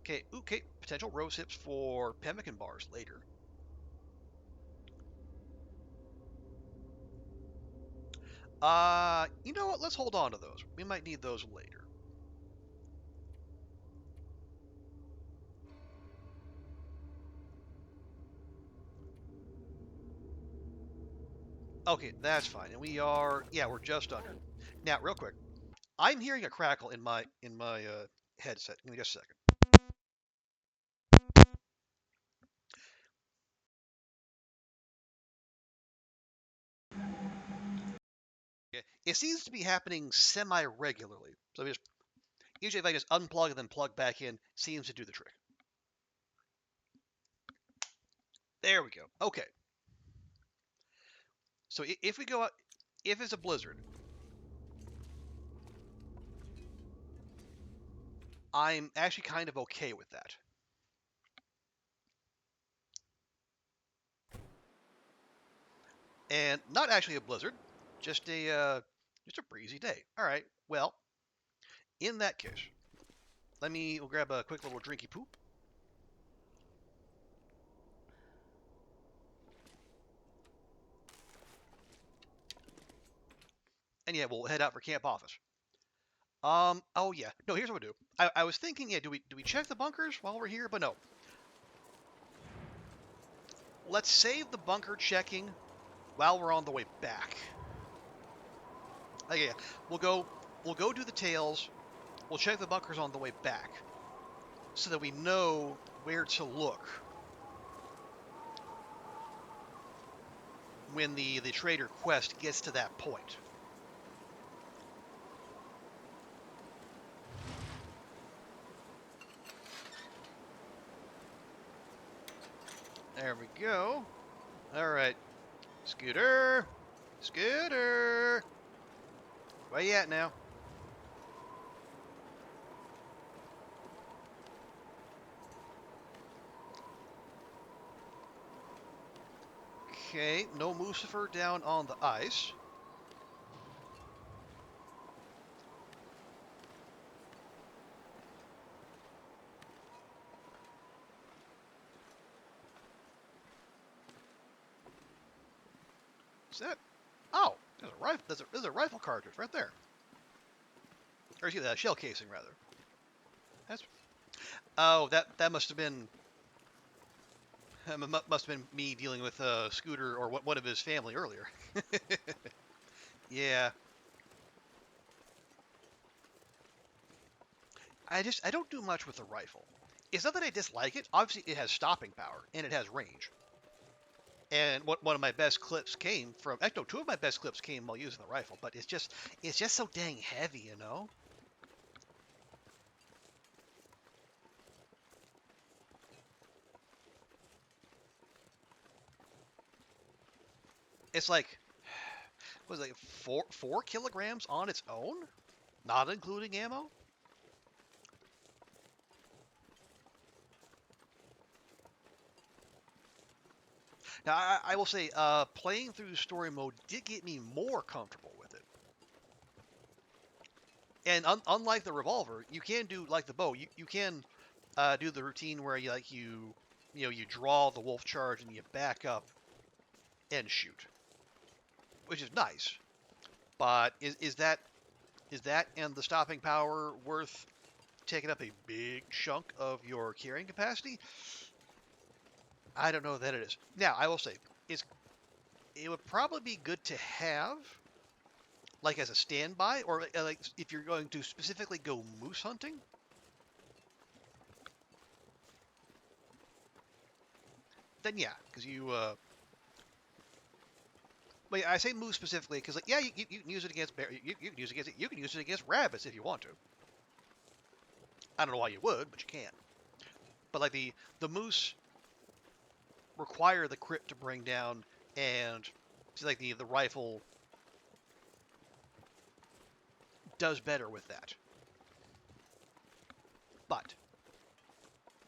Okay. Potential rose hips for pemmican bars later. You know what? Let's hold on to those. We might need those later. Okay, that's fine. And we are, yeah, we're just under. Now, real quick, I'm hearing a crackle in my headset. Give me just a second. Okay. It seems to be happening semi-regularly. So usually if I just unplug and then plug back in, seems to do the trick. There we go. Okay. So if we go out, if it's a blizzard, I'm actually kind of okay with that. And not actually a blizzard, just a breezy day. All right. Well, in that case, we'll grab a quick little drinky poo. And yeah, we'll head out for camp office. Oh yeah. No, here's what we do. I was thinking, yeah, do we check the bunkers while we're here? But no. Let's save the bunker checking while we're on the way back. Okay, yeah. We'll go do the tails. We'll check the bunkers on the way back, so that we know where to look when the trader quest gets to that point. There we go. All right. Scooter. Scooter. Where you at now? Okay, no Lucifer down on the ice. Is that? Oh, there's a rifle. There's a rifle cartridge right there. Or excuse me, a shell casing rather. That's. Oh, that must have been. Must have been me dealing with Scooter or one of his family earlier. Yeah. I don't do much with the rifle. It's not that I dislike it. Obviously, it has stopping power and it has range. And one of my best clips came from. Actually, no, two of my best clips came while using the rifle. But it's just so dang heavy, you know. It's like, what was it, like 4 kilograms on its own, not including ammo. Now, I will say, playing through story mode did get me more comfortable with it. And unlike the revolver, you can do, like the bow, you can do the routine where you draw the wolf charge and you back up and shoot, which is nice. But is that and the stopping power worth taking up a big chunk of your carrying capacity? I don't know that it is. Now, I will say, it would probably be good to have, like as a standby, or like if you're going to specifically go moose hunting. Then yeah, because but I say moose specifically because like yeah, you can use it against bear, you can use it against you can use it against rabbits if you want to. I don't know why you would, but you can. But like the moose require the crit to bring down, and see, like the rifle does better with that. But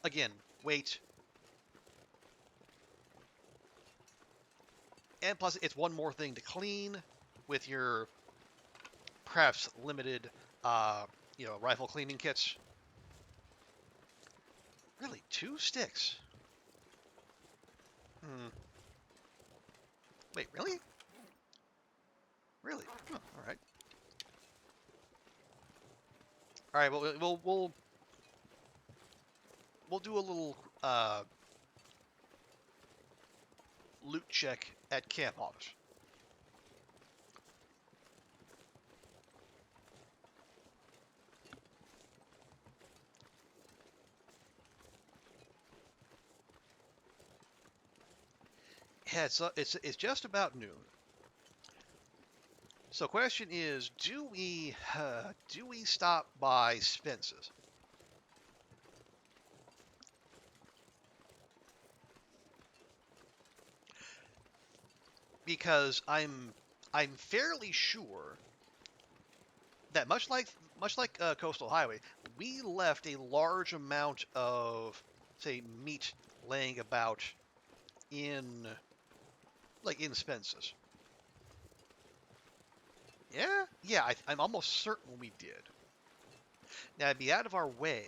again, weight, and plus it's one more thing to clean with your perhaps limited, rifle cleaning kits. Really, 2 sticks? Wait, really? Really? Oh, all right. All right. Well, we'll do a little loot check at camp office. Yeah, it's just about noon. So, question is, do we stop by Spence's? Because I'm fairly sure that much like Coastal Highway, we left a large amount of, say, meat laying about in Spence's. Yeah, I'm almost certain we did. Now, it'd be out of our way,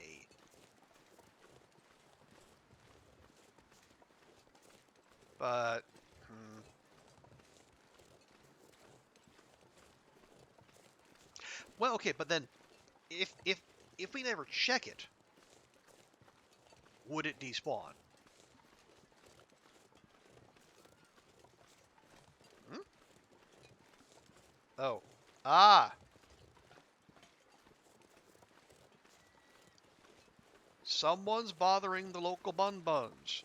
but well, okay. But then, if we never check it, would it despawn? Hmm? Oh, ah. Someone's bothering the local bun buns.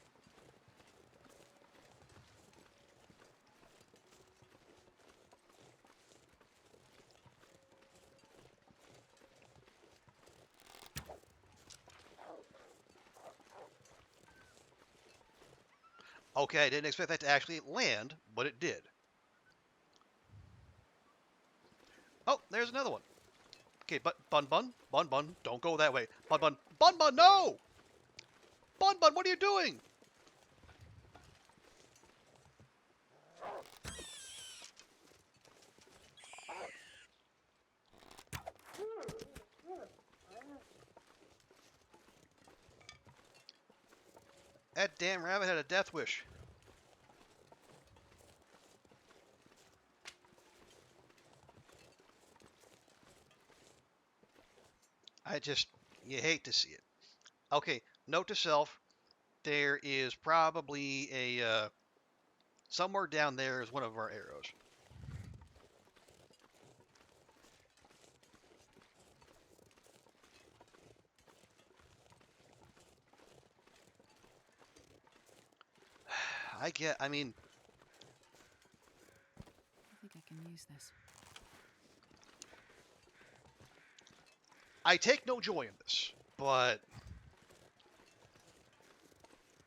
Okay, I didn't expect that to actually land, but it did. Oh, there's another one. Okay, but Bun, don't go that way. Bun, no! Bun, what are you doing? That damn rabbit had a death wish. You hate to see it. Okay, note to self, there is probably somewhere down there is one of our arrows. I mean, I think I can use this. I take no joy in this, but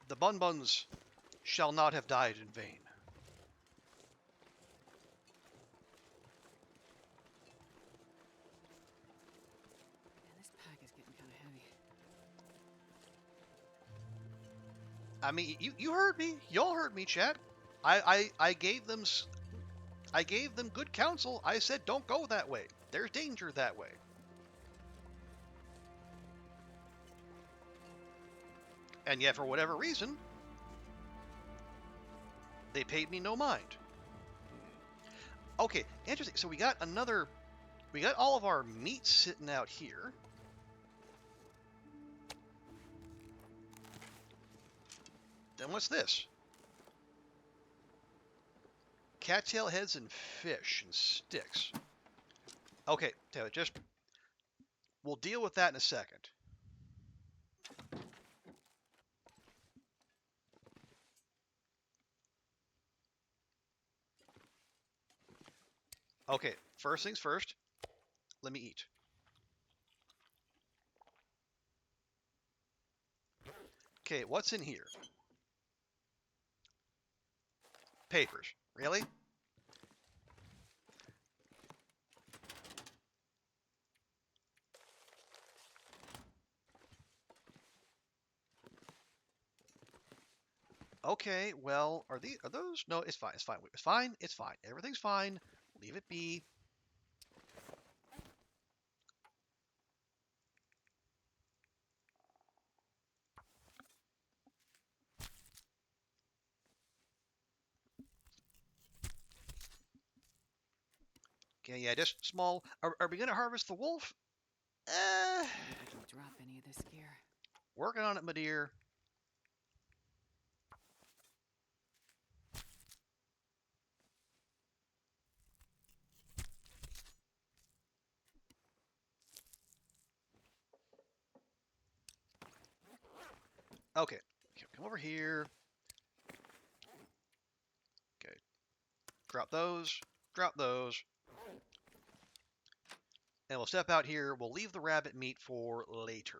the Buns shall not have died in vain. Man, this pack is getting kind of heavy. I mean, you heard me. Y'all heard me, chat. I gave them good counsel. I said don't go that way. There's danger that way. And yet, for whatever reason, they paid me no mind. Okay, interesting. So we got all of our meat sitting out here. Then what's this? Cattail heads and fish and sticks. Okay, Taylor, we'll deal with that in a second. Okay, first things first, let me eat. Okay, what's in here? Papers. Really? Okay, well, are those? No, it's fine. It's fine. It's fine. It's fine. Everything's fine. Leave it be. Okay, yeah, just small. Are we gonna harvest the wolf? Maybe we can drop any of this gear. Working on it, my dear. Okay, come over here. Okay, drop those. Drop those. And we'll step out here. We'll leave the rabbit meat for later.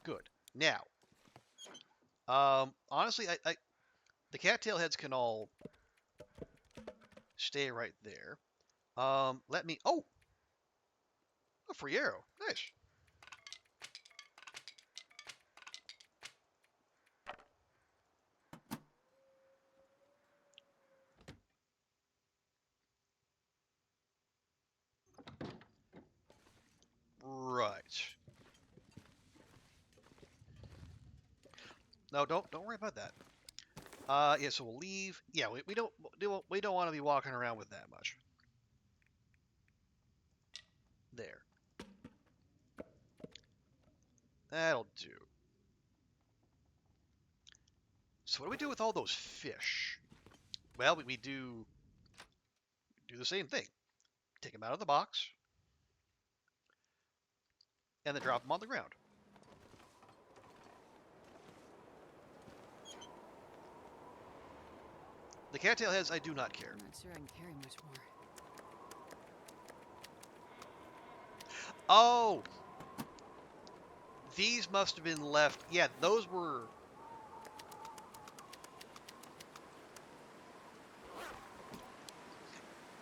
Good. Now, honestly, the cattail heads can all stay right there. Let me. Oh, a free arrow. Nice. Right. No, don't worry about that. Yeah, so we'll leave. Yeah, we don't want to be walking around with that much. There. That'll do. So what do we do with all those fish? Well, we do the same thing. Take them out of the box and then drop them on the ground. The cattail heads, I do not care. I'm not sure I can carry much more. Oh! These must have been left. Yeah, those were...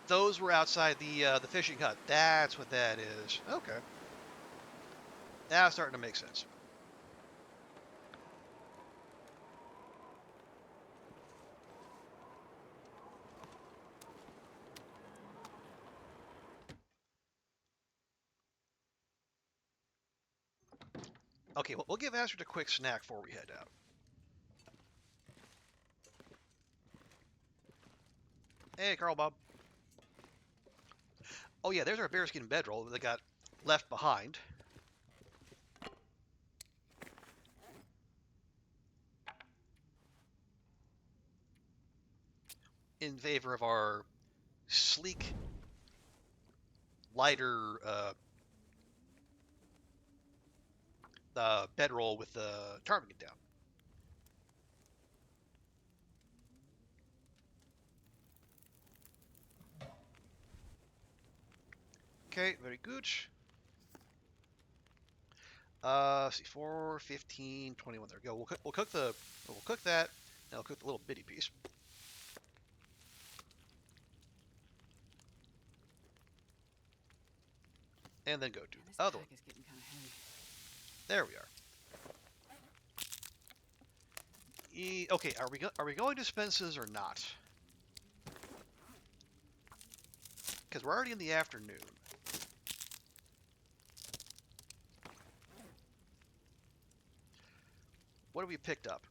Those were outside the fishing hut. That's what that is. Okay. Now it's starting to make sense. Okay, well, we'll give Astrid a quick snack before we head out. Hey, Carl Bob. Oh yeah, there's our bearskin bedroll that got left behind. In favor of our sleek, lighter bedroll with the target down. Okay, very good. See, 4, 15, 21. There we go. We'll cook that. Now we'll cook the little bitty piece. And then go do This the other one. pack is getting kind of heavy. There we are. Okay, are we going to Spence's or not? Because we're already in the afternoon. What have we picked up?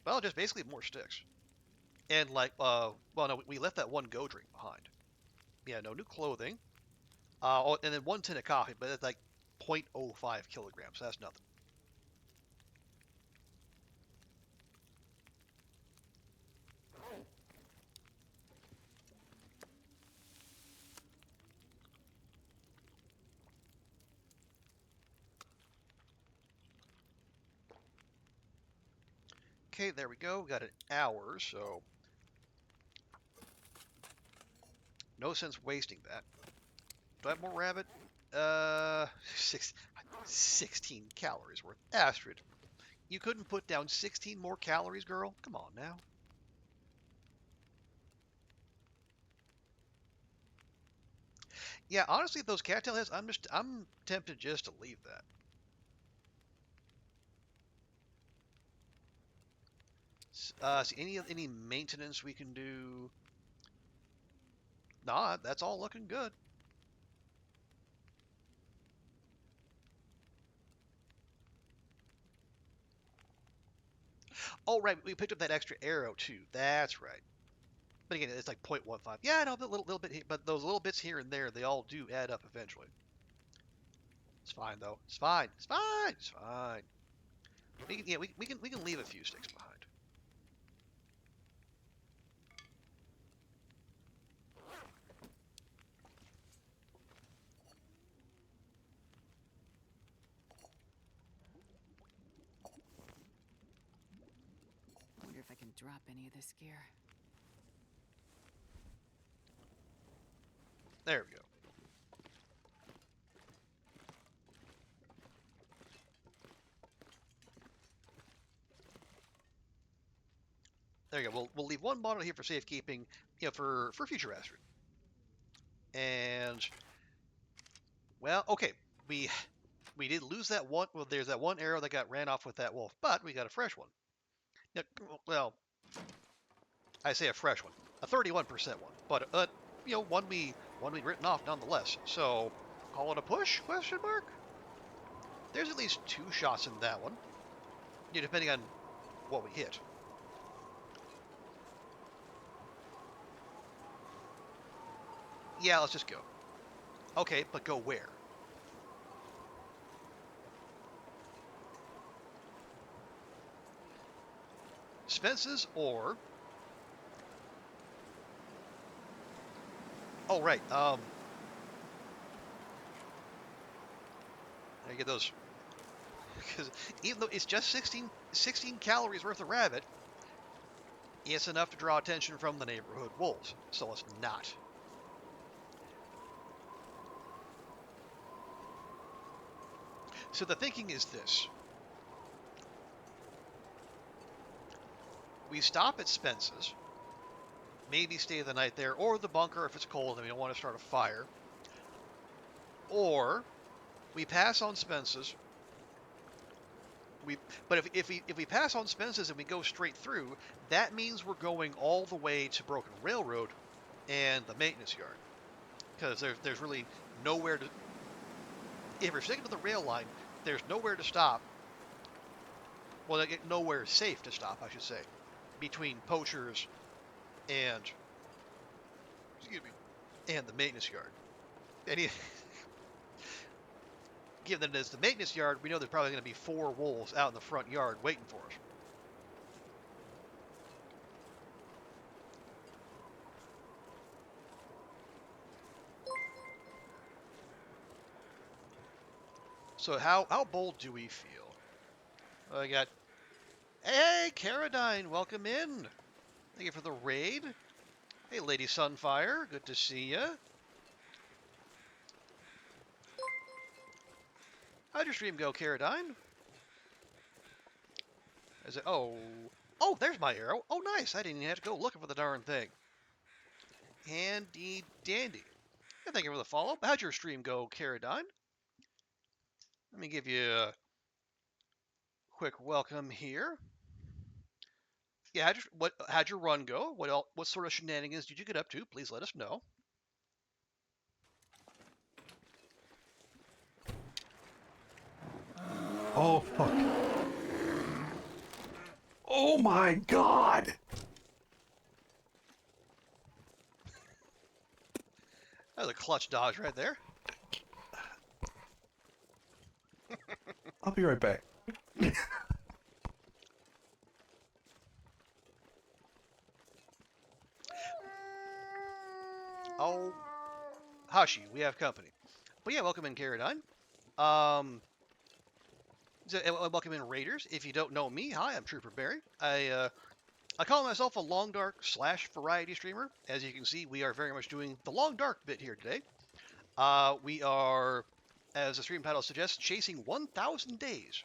Well, just basically more sticks. And like, well, no, we left that one go drink behind. Yeah, no new clothing. Oh, and then 1 tin of coffee, but it's like 0.05 kilograms. So that's nothing. Okay, there we go. We got an hour, so no sense wasting that. Do I have more rabbit? Uh, six, 16 calories worth. Astrid, you couldn't put down 16 more calories, girl? Come on now. Yeah, honestly, those cattail heads, I'm tempted just to leave that. See any maintenance we can do? Nah, that's all looking good. Oh, right, we picked up that extra arrow too. That's right. But again, it's like 0.15. Yeah, no, but little bit, but those little bits here and there, they all do add up eventually. It's fine though. It's fine. It's fine. It's fine. We can leave a few sticks behind. I wonder if I can drop any of this gear. There we go. There you go. We'll leave one bottle here for safekeeping, for future Astrid. And well, okay, we did lose that one. Well, there's that one arrow that got ran off with that wolf, but we got a fresh one. Now, well, I say a fresh one, a 31% one, but one we'd written off nonetheless. So call it a push? Question mark. There's at least 2 shots in that one, depending on what we hit. Yeah, let's just go. Okay, but go where? Spence's or... Oh, right. I get those. Because even though it's just 16 calories worth of rabbit, it's enough to draw attention from the neighborhood wolves. So let's not. So the thinking is this. We stop at Spence's, maybe stay the night there, or the bunker if it's cold and we don't want to start a fire. Or we pass on Spence's. But if we pass on Spence's and we go straight through, that means we're going all the way to Broken Railroad and the maintenance yard, because there's really nowhere to. If we're sticking to the rail line, there's nowhere to stop. Well, nowhere safe to stop, I should say, between poachers and the maintenance yard. Given that it's the maintenance yard, we know there's probably going to be 4 wolves out in the front yard waiting for us. So how bold do we feel? I got... Hey, Caradine, welcome in. Thank you for the raid. Hey, Lady Sunfire, good to see ya. How'd your stream go, Caradine? Is it? Oh, there's my arrow. Oh, nice. I didn't even have to go looking for the darn thing. Handy dandy. And thank you for the follow. How'd your stream go, Caradine? Let me give you a quick welcome here. Yeah, how'd your run go? What sort of shenanigans did you get up to? Please let us know. Oh, fuck. Oh my god! That was a clutch dodge right there. I'll be right back. Oh, hushy, we have company. But yeah, welcome in, Caradine. Welcome in, Raiders. If you don't know me, hi, I'm Trooper Barry. I call myself a long dark / variety streamer. As you can see, we are very much doing the long dark bit here today. We are as the stream title suggests, chasing 1,000 days.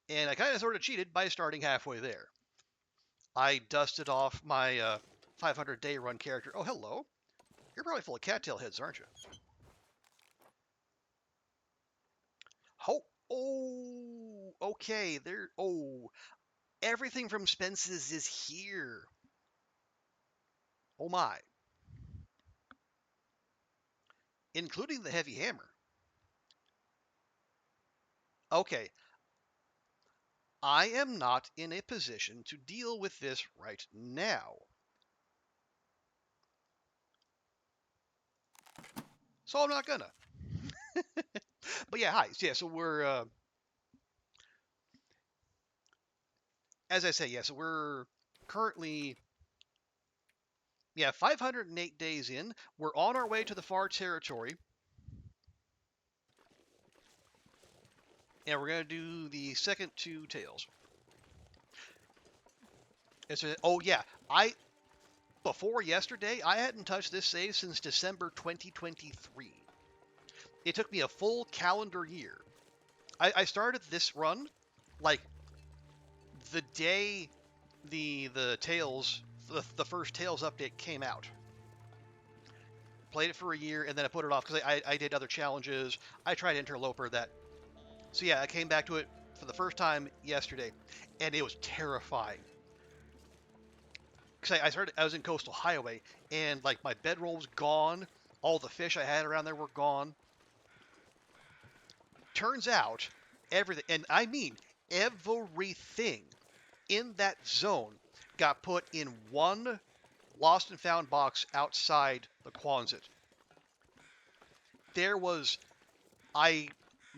And I kind of sort of cheated by starting halfway there. I dusted off my 500-day run character. Oh, hello. You're probably full of cattail heads, aren't you? Oh, okay. There. Oh, everything from Spence's is here. Oh my. Including the heavy hammer. Okay. I am not in a position to deal with this right now. So I'm not gonna. But yeah, hi. Yeah, so we're, as I say, yeah, so we're currently, yeah, 508 days in. We're on our way to the far territory. And we're going to do the second two tales. Oh yeah, before yesterday, I hadn't touched this save since December 2023. It took me a full calendar year. I started this run like the day the Tales, the first Tales update came out. Played it for a year and then I put it off because I did other challenges. I tried Interloper so yeah, I came back to it for the first time yesterday, and it was terrifying. Because I was in Coastal Highway, and like my bedroll was gone, all the fish I had around there were gone. Turns out, everything, and I mean everything in that zone got put in one lost and found box outside the Quonset. There was,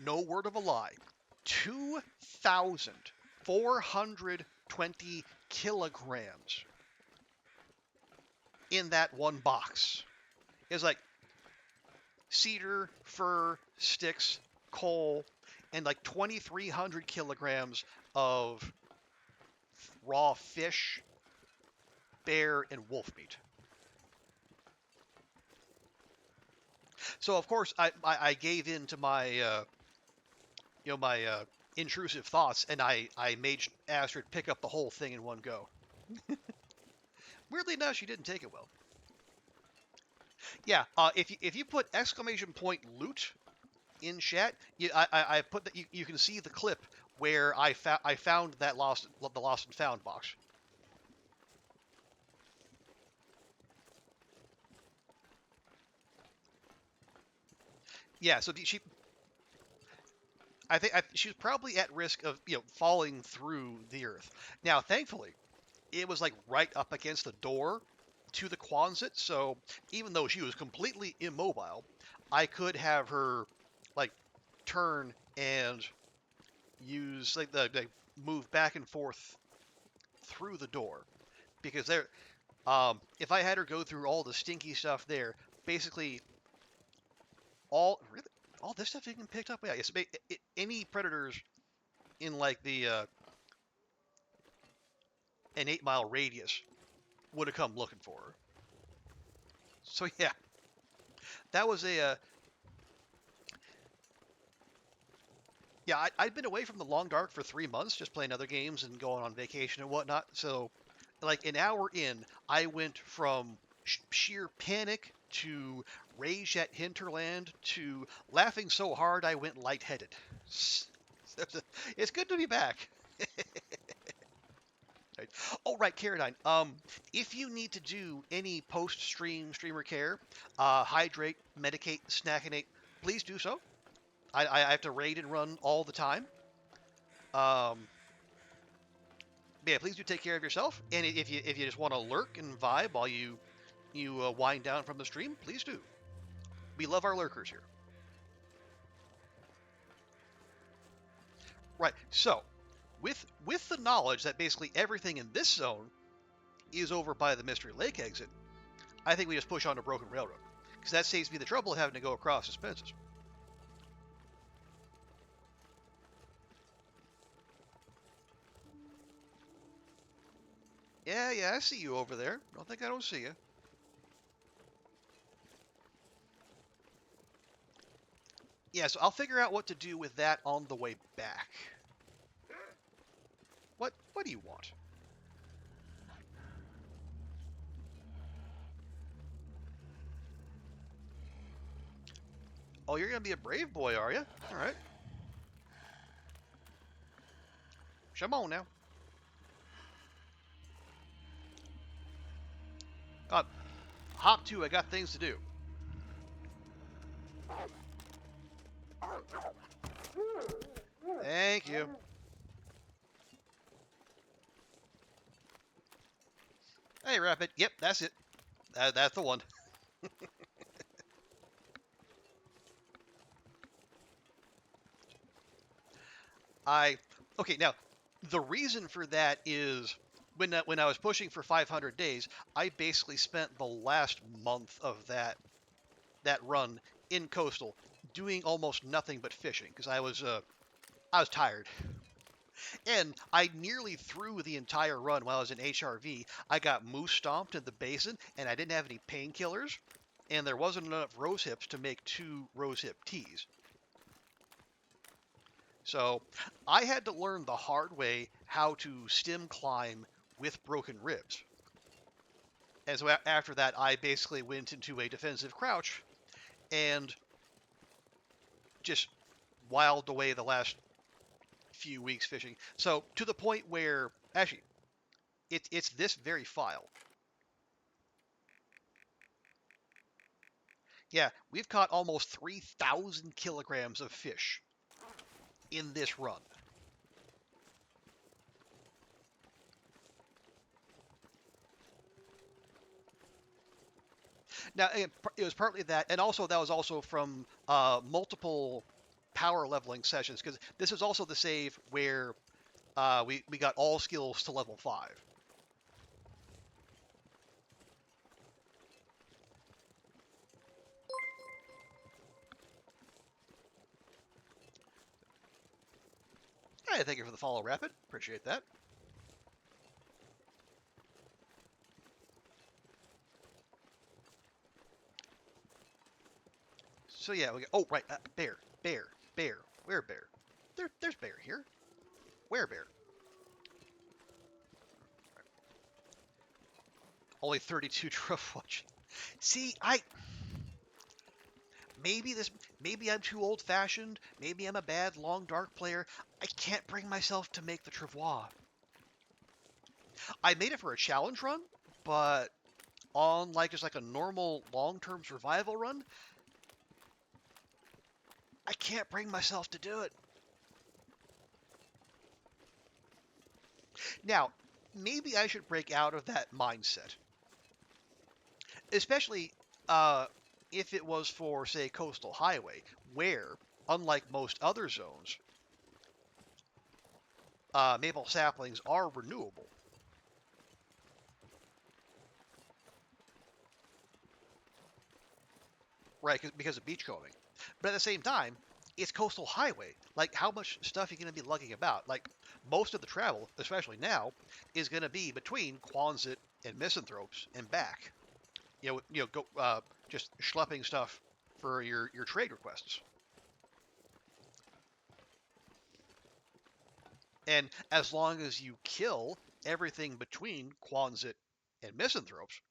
no word of a lie, 2,420 kilograms in that one box. It was like cedar, fir, sticks, coal, and like 2,300 kilograms of raw fish, bear, and wolf meat. So of course I gave in to my my intrusive thoughts, and I made Astrid pick up the whole thing in one go. Weirdly enough, she didn't take it well. Yeah, if you put !loot in chat, I put that you can see the clip where I found the lost and found box. Yeah, so I think she's probably at risk of falling through the earth. Now, thankfully, it was like right up against the door to the Quonset, so even though she was completely immobile, I could have her like turn and use like the move back and forth through the door, because if I had her go through all the stinky stuff there, basically all this stuff getting picked up. Yeah, any predators in like an 8-mile radius would have come looking for her. So yeah, that was yeah. I'd been away from the Long Dark for 3 months, just playing other games and going on vacation and whatnot. So, like an hour in, I went from sheer panic to rage at Hinterland to laughing so hard I went lightheaded. It's good to be back. Right. Oh, right, Caradine. If you need to do any post-stream streamer care, hydrate, medicate, snackinate, please do so. I have to raid and run all the time. Yeah, please do take care of yourself. And if you just want to lurk and vibe while you wind down from the stream, please do. We love our lurkers here. Right. So, with the knowledge that basically everything in this zone is over by the Mystery Lake exit, I think we just push on to Broken Railroad, because that saves me the trouble of having to go across expenses. Yeah, I see you over there. Don't think I don't see you. Yeah, so I'll figure out what to do with that on the way back. What do you want? Oh, you're gonna be a brave boy, are you? All right. Come on now. Hop 2, I got things to do. Thank you. Hey, Rapid. Yep, that's it. That's the one. Okay, now, the reason for that is when I was pushing for 500 days, I basically spent the last month of that run in coastal doing almost nothing but fishing because I was tired. And I nearly threw the entire run while I was in HRV. I got moose stomped in the basin, and I didn't have any painkillers, and there wasn't enough rose hips to make 2 rose hip teas. So I had to learn the hard way how to stim climb with broken ribs. And so after that, I basically went into a defensive crouch and just wiled away the last few weeks fishing. So to the point where, actually, it's this very file. Yeah, we've caught almost 3,000 kilograms of fish in this run. Now, it was partly that, and also that was also from multiple power leveling sessions, because this is also the save where we got all skills to level 5. Hey, thank you for the follow, Rapid. Appreciate that. So yeah, oh right, bear. Where bear? There's bear here. Where bear? Only 32 trophy watching. See, maybe I'm too old-fashioned. Maybe I'm a bad long dark player. I can't bring myself to make the travois. I made it for a challenge run, but on just like a normal long-term survival run, I can't bring myself to do it. Now, maybe I should break out of that mindset. Especially if it was for, say, Coastal Highway, where, unlike most other zones, maple saplings are renewable. Right, because of beachcombing. But at the same time, it's Coastal Highway. Like, how much stuff are you going to be lugging about? Like, most of the travel, especially now, is going to be between Quonset and Misanthropes and back. Go just schlepping stuff for your trade requests. And as long as you kill everything between Quonset and Misanthropes,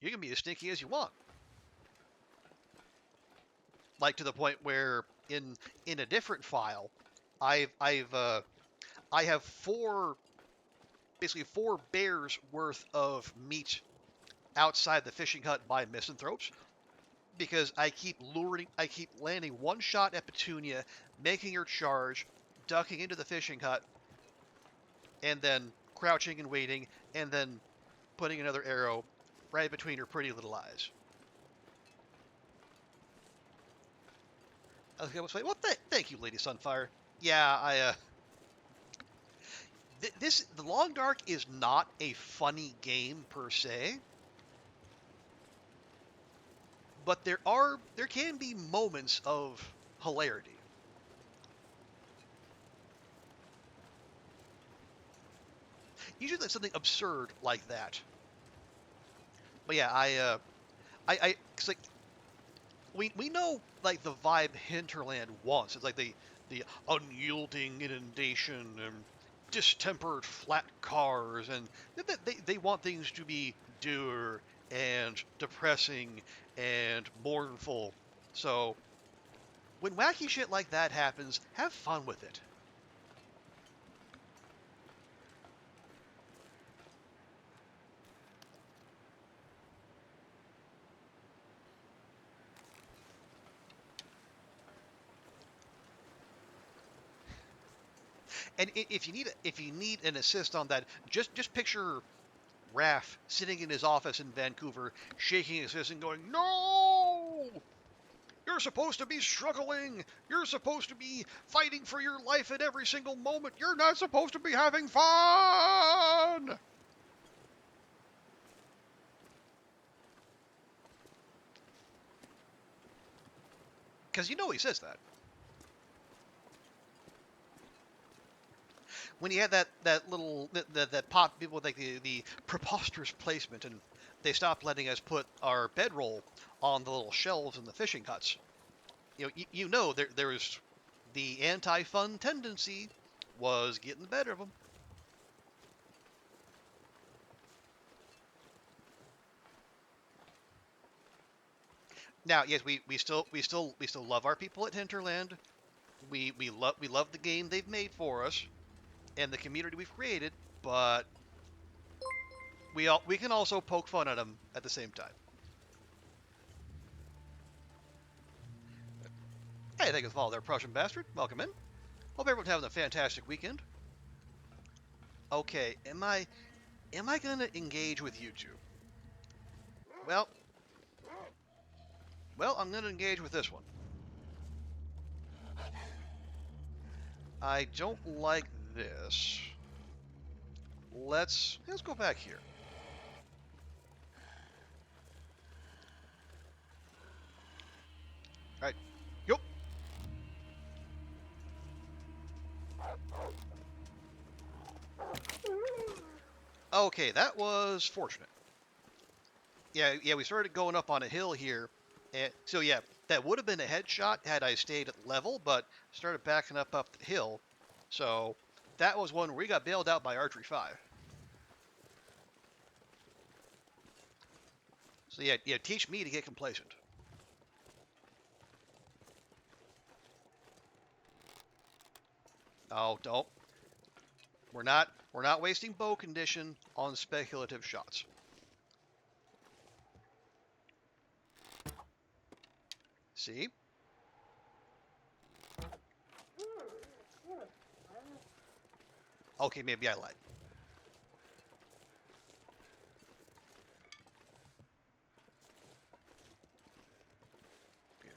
you can be as sneaky as you want. Like to the point where in a different file, I have basically four bears worth of meat outside the fishing hut by Misanthropes because I keep landing one shot at Petunia, making her charge, ducking into the fishing hut, and then crouching and waiting, and then putting another arrow right between her pretty little eyes. Okay, well, thank you, Lady Sunfire. Yeah, the Long Dark is not a funny game per se, but there can be moments of hilarity. Usually it's something absurd like that. But yeah, cause like we know like the vibe Hinterland wants. It's like the unyielding inundation and distempered flat cars, and they want things to be dour and depressing and mournful. So when wacky shit like that happens, have fun with it. And if you need an assist on that, just picture Raph sitting in his office in Vancouver, shaking his fist and going, "No! You're supposed to be struggling. You're supposed to be fighting for your life at every single moment. You're not supposed to be having fun." Because you know he says that. When he had that little that pop people with like the preposterous placement, and they stopped letting us put our bedroll on the little shelves in the fishing huts. You know there was the anti-fun tendency was getting the better of them. Now, yes, we still love our people at Hinterland. We love the game they've made for us and the community we've created, but we can also poke fun at them at the same time. Hey, thank you for following there, Prussian Bastard. Welcome in. Hope everyone's having a fantastic weekend. Okay, am I gonna engage with YouTube? Well, I'm gonna engage with this one. I don't like this. Let's go back here. All right. Yup. Okay, that was fortunate. Yeah, we started going up on a hill here, and so yeah, that would have been a headshot had I stayed at level, but started backing up the hill, so that was one where we got bailed out by Archery 5. So yeah, teach me to get complacent. Oh, don't. We're not wasting bow condition on speculative shots. See? Okay, maybe I lied.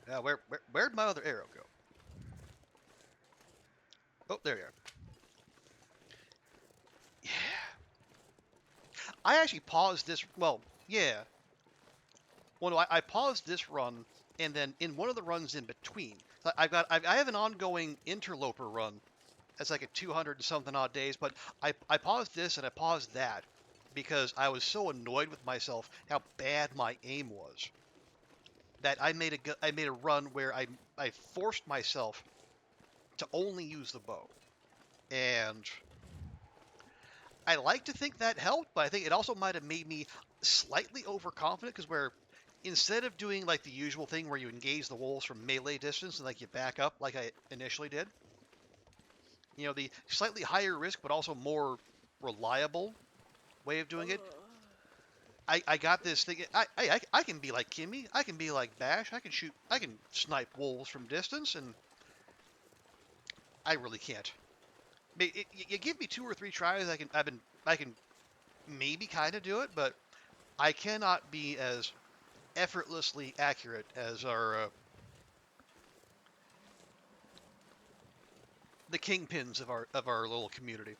Now, where'd my other arrow go? Oh, there you are. Yeah. I actually paused this. Well, yeah. Well, no, I paused this run, and then in one of the runs in between, I have an ongoing interloper run. That's like a 200 and something odd days, but I paused this and I paused that because I was so annoyed with myself how bad my aim was that I made a run where I forced myself to only use the bow, and I like to think that helped, but I think it also might have made me slightly overconfident because where instead of doing like the usual thing where you engage the wolves from melee distance and like you back up like I initially did, the slightly higher risk but also more reliable way of doing it. I got this thing. I can be like Kimmy. I can be like Bash. I can snipe wolves from distance, and I really can't. You give me 2 or 3 tries, I can maybe kind of do it, but I cannot be as effortlessly accurate as the kingpins of our little community.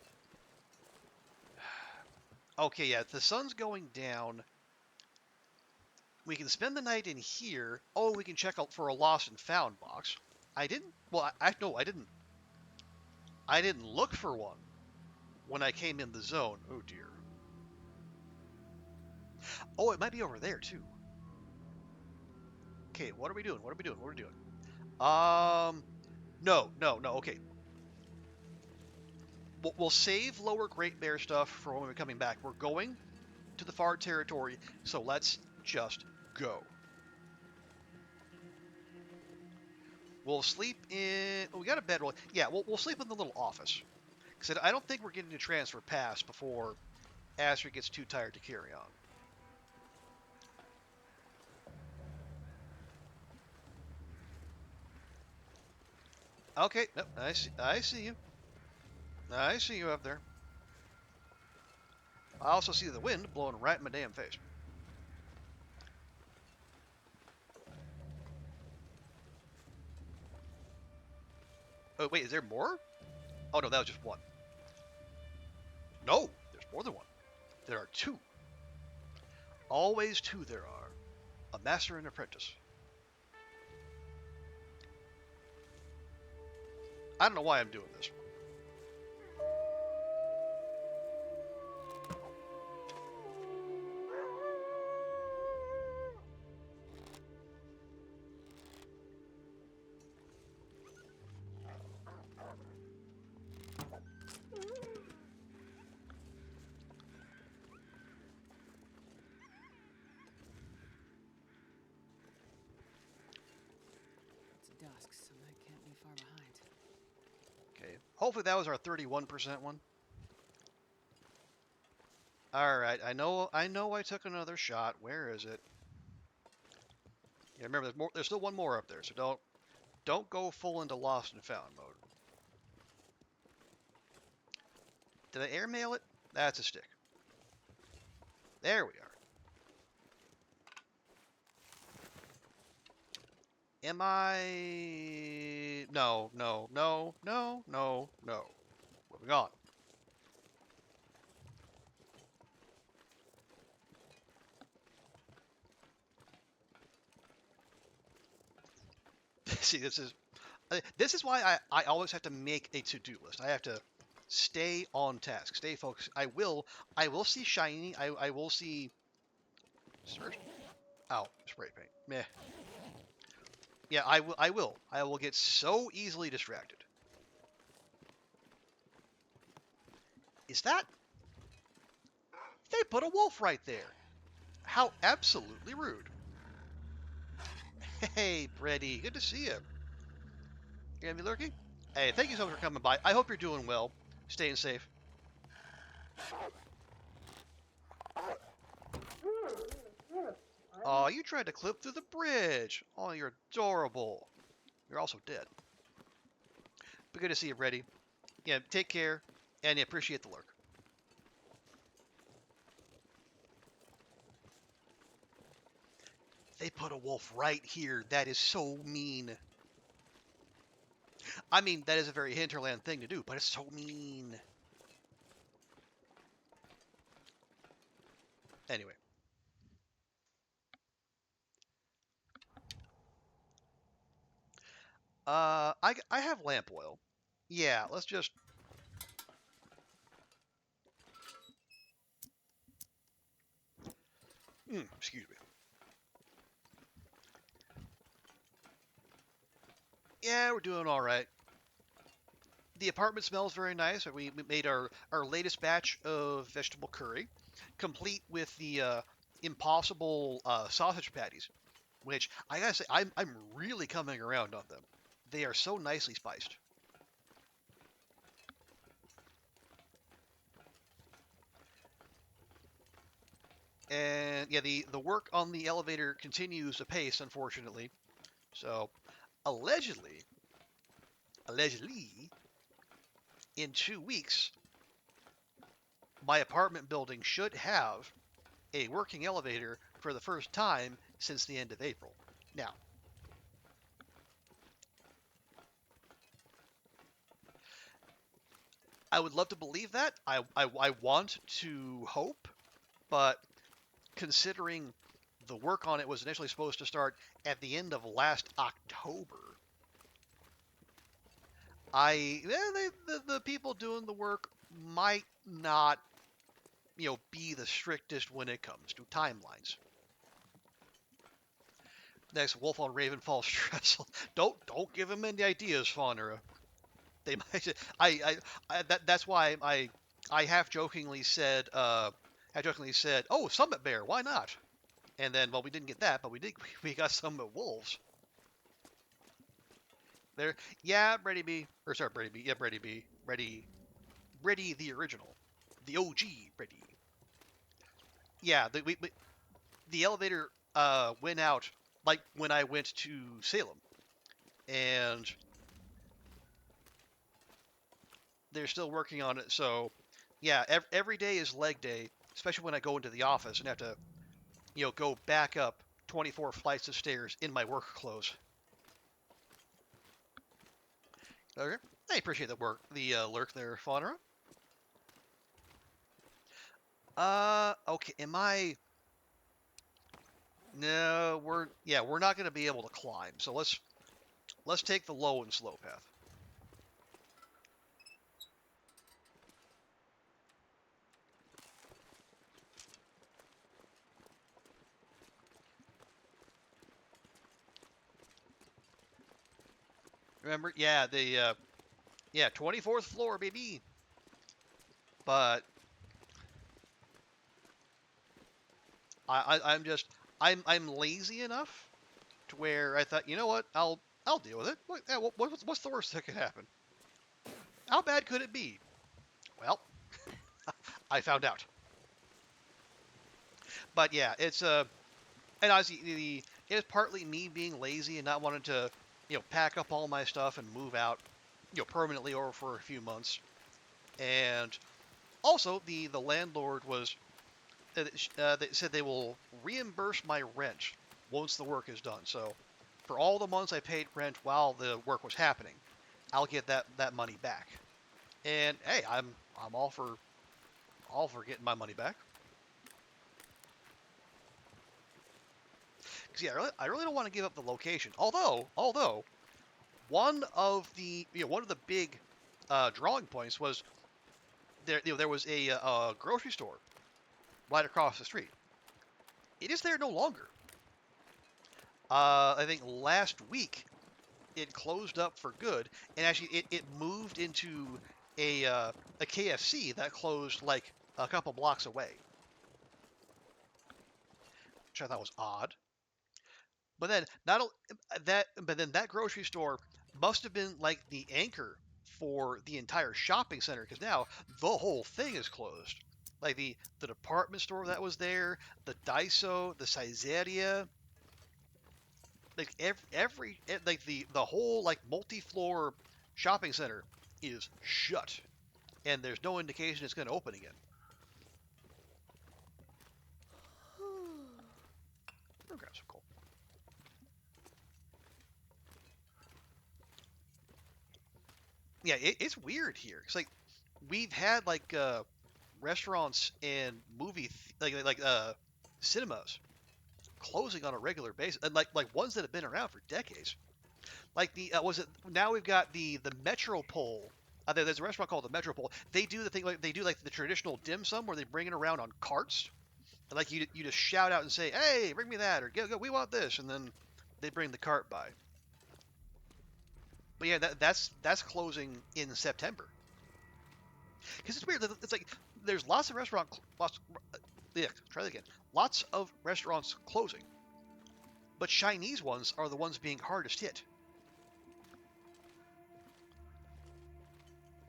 Okay, yeah, the sun's going down. We can spend the night in here. Oh, we can check out for a lost and found box. I didn't. Well, no, I didn't. I didn't look for one when I came in the zone. Oh dear. Oh, it might be over there too. Okay, what are we doing? What are we doing? What are we doing? No, no, no. Okay, we'll save lower Great Bear stuff for when we're coming back. We're going to the far territory, so let's just go. We'll sleep in. Oh, we got a bedroll. Yeah, we'll sleep in the little office. Because I don't think we're getting a transfer pass before Astrid gets too tired to carry on. Okay, nope, I see you. I see you up there. I also see the wind blowing right in my damn face. Oh, wait, is there more? Oh, no, that was just one. No, there's more than one. There are two. Always two there are. A master and apprentice. I don't know why I'm doing this. It's dusk, so that can't be far behind. Okay, hopefully that was our 31% one. Alright, I know I took another shot. Where is it? Yeah, remember, there's still one more up there, so don't go full into lost and found mode. Did I airmail it? That's a stick. There we are. Am I... No, no, no, no, no, no. Moving on. See, this is why I always have to make a to-do list. I have to stay on task, stay focused. I will see shiny. I will see search. Oh, spray paint. Meh. Yeah, I will. I will get so easily distracted. Is that? They put a wolf right there. How absolutely rude. Hey, Brady. Good to see you. You gonna be lurking? Hey, thank you so much for coming by. I hope you're doing well. Staying safe. Oh, you tried to clip through the bridge. Oh, you're adorable. You're also dead. But good to see you, Brady. Yeah, take care, and yeah, appreciate the lurk. They put a wolf right here. That is so mean. I mean, that is a very Hinterland thing to do, but it's so mean. Anyway. I have lamp oil. Yeah, let's just... excuse me. Yeah, we're doing all right. The apartment smells very nice. We made our latest batch of vegetable curry, complete with the impossible sausage patties, which I gotta say, I'm really coming around on them. They are so nicely spiced. And yeah, the work on the elevator continues apace, unfortunately. So, allegedly, in 2 weeks, my apartment building should have a working elevator for the first time since the end of April. Now, I would love to believe that. I want to hope, but considering the work on it was initially supposed to start at the end of last October, the people doing the work might not, be the strictest when it comes to timelines. Next, Wolf on Ravenfall stress. Don't give him any ideas, Fawnera. They might. That's why I half jokingly said oh, Summit Bear, why not? And then, well, we didn't get that, but we got Summit Wolves. There, yeah, Brady B, or sorry, Brady B, yeah, Brady B, Brady the original, the OG Brady. Yeah, the elevator went out like when I went to Salem, and they're still working on it. So, yeah, every day is leg day, especially when I go into the office and have to, go back up 24 flights of stairs in my work clothes. Okay, I appreciate the lurk there, Fawnera. Okay, am I? No, we're not going to be able to climb. So let's take the low and slow path. Remember? Yeah, 24th floor, baby. But I'm lazy enough to where I thought, you know what, I'll deal with it. What's the worst that could happen? How bad could it be? Well, I found out. But yeah, and honestly, it's partly me being lazy and not wanting to, pack up all my stuff and move out, permanently or for a few months. And also, the landlord was, they said they will reimburse my rent once the work is done. So, for all the months I paid rent while the work was happening, I'll get that money back. And hey, I'm all for getting my money back. Because yeah, I really don't want to give up the location. Although one of the big drawing points was there was a grocery store right across the street. It is there no longer. I think last week it closed up for good, and actually it moved into a KFC that closed like a couple blocks away, which I thought was odd. But then that grocery store must have been like the anchor for the entire shopping center because now the whole thing is closed. Like the department store that was there, the Daiso, the Caesarea, like like the whole like multi-floor shopping center is shut, and there's no indication it's going to open again. Oh, grab some coal. Yeah, it's weird here. It's like we've had like restaurants and cinemas closing on a regular basis, and like ones that have been around for decades. Like the was it now we've got the Metropole. There's a restaurant called the Metropole. They do the thing like they do like the traditional dim sum where they bring it around on carts, and like you just shout out and say, "Hey, bring me that," or "Go, we want this," and then they bring the cart by. But yeah, that's closing in September. Because it's weird. It's like there's lots of yeah, try that again. Lots of restaurants closing, but Chinese ones are the ones being hardest hit.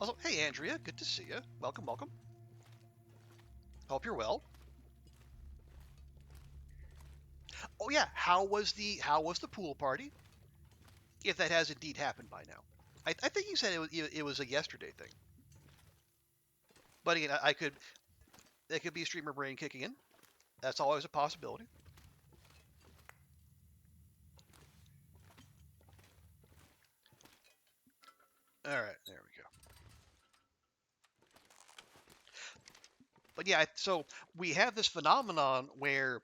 Also, hey Andrea, good to see you. Welcome, welcome. Hope you're well. Oh yeah, how was the pool party? If that has indeed happened by now, I think you said it was a yesterday thing. But again, I could it could be streamer brain kicking in. That's always a possibility. All right, there we go. But yeah, so we have this phenomenon where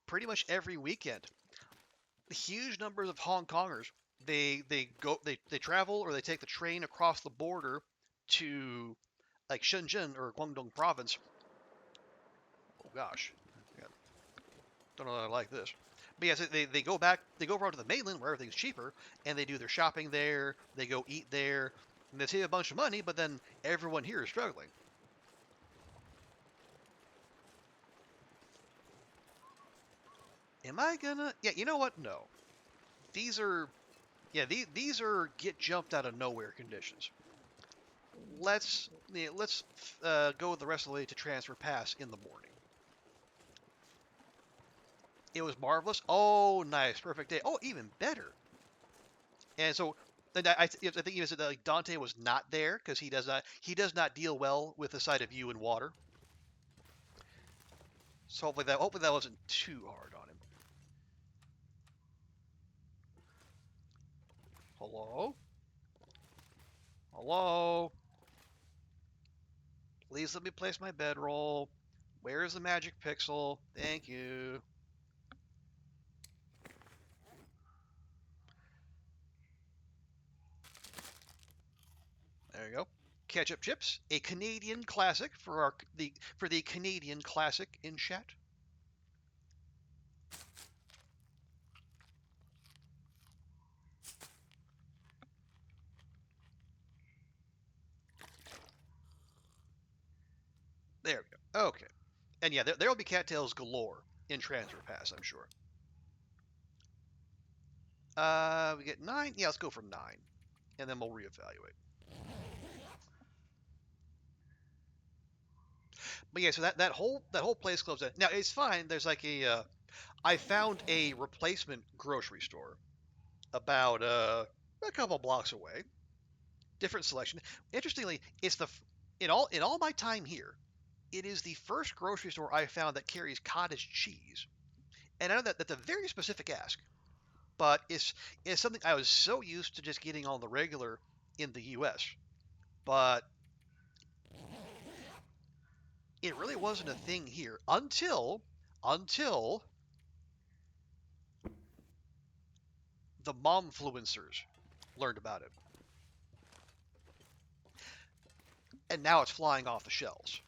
pretty much every weekend, huge numbers of Hong Kongers they travel or they take the train across the border to like Shenzhen or Guangdong province. Oh gosh, don't know that I like this. But yeah, so they go back, they go over to the mainland where everything's cheaper, and they do their shopping there. They go eat there, and they save a bunch of money. But then everyone here is struggling. Am I gonna? Yeah, you know what? No. These are, yeah, these are get jumped out of nowhere conditions. Let's go the rest of the way to Transfer Pass in the morning. It was marvelous. Oh, nice, perfect day. Oh, even better. And so, and I think you said that like Dante was not there because he does not deal well with the sight of you in water. So hopefully that wasn't too hard on him. Hello, hello. Please let me place my bedroll. Where is the magic pixel? Thank you. There you go. Ketchup chips, a Canadian classic for the Canadian classic in chat. There we go. Okay. And yeah, there'll be cattails galore in Transfer Pass, I'm sure. We get 9. Yeah, let's go for 9, and then we'll reevaluate. But yeah, so that whole place closed down. Now it's fine. There's like I found a replacement grocery store about a couple blocks away. Different selection. Interestingly, it's in all my time here, it is the first grocery store I found that carries cottage cheese. And I know that that's a very specific ask, but it's something I was so used to just getting on the regular in the U.S. But it really wasn't a thing here until the momfluencers learned about it, and now it's flying off the shelves.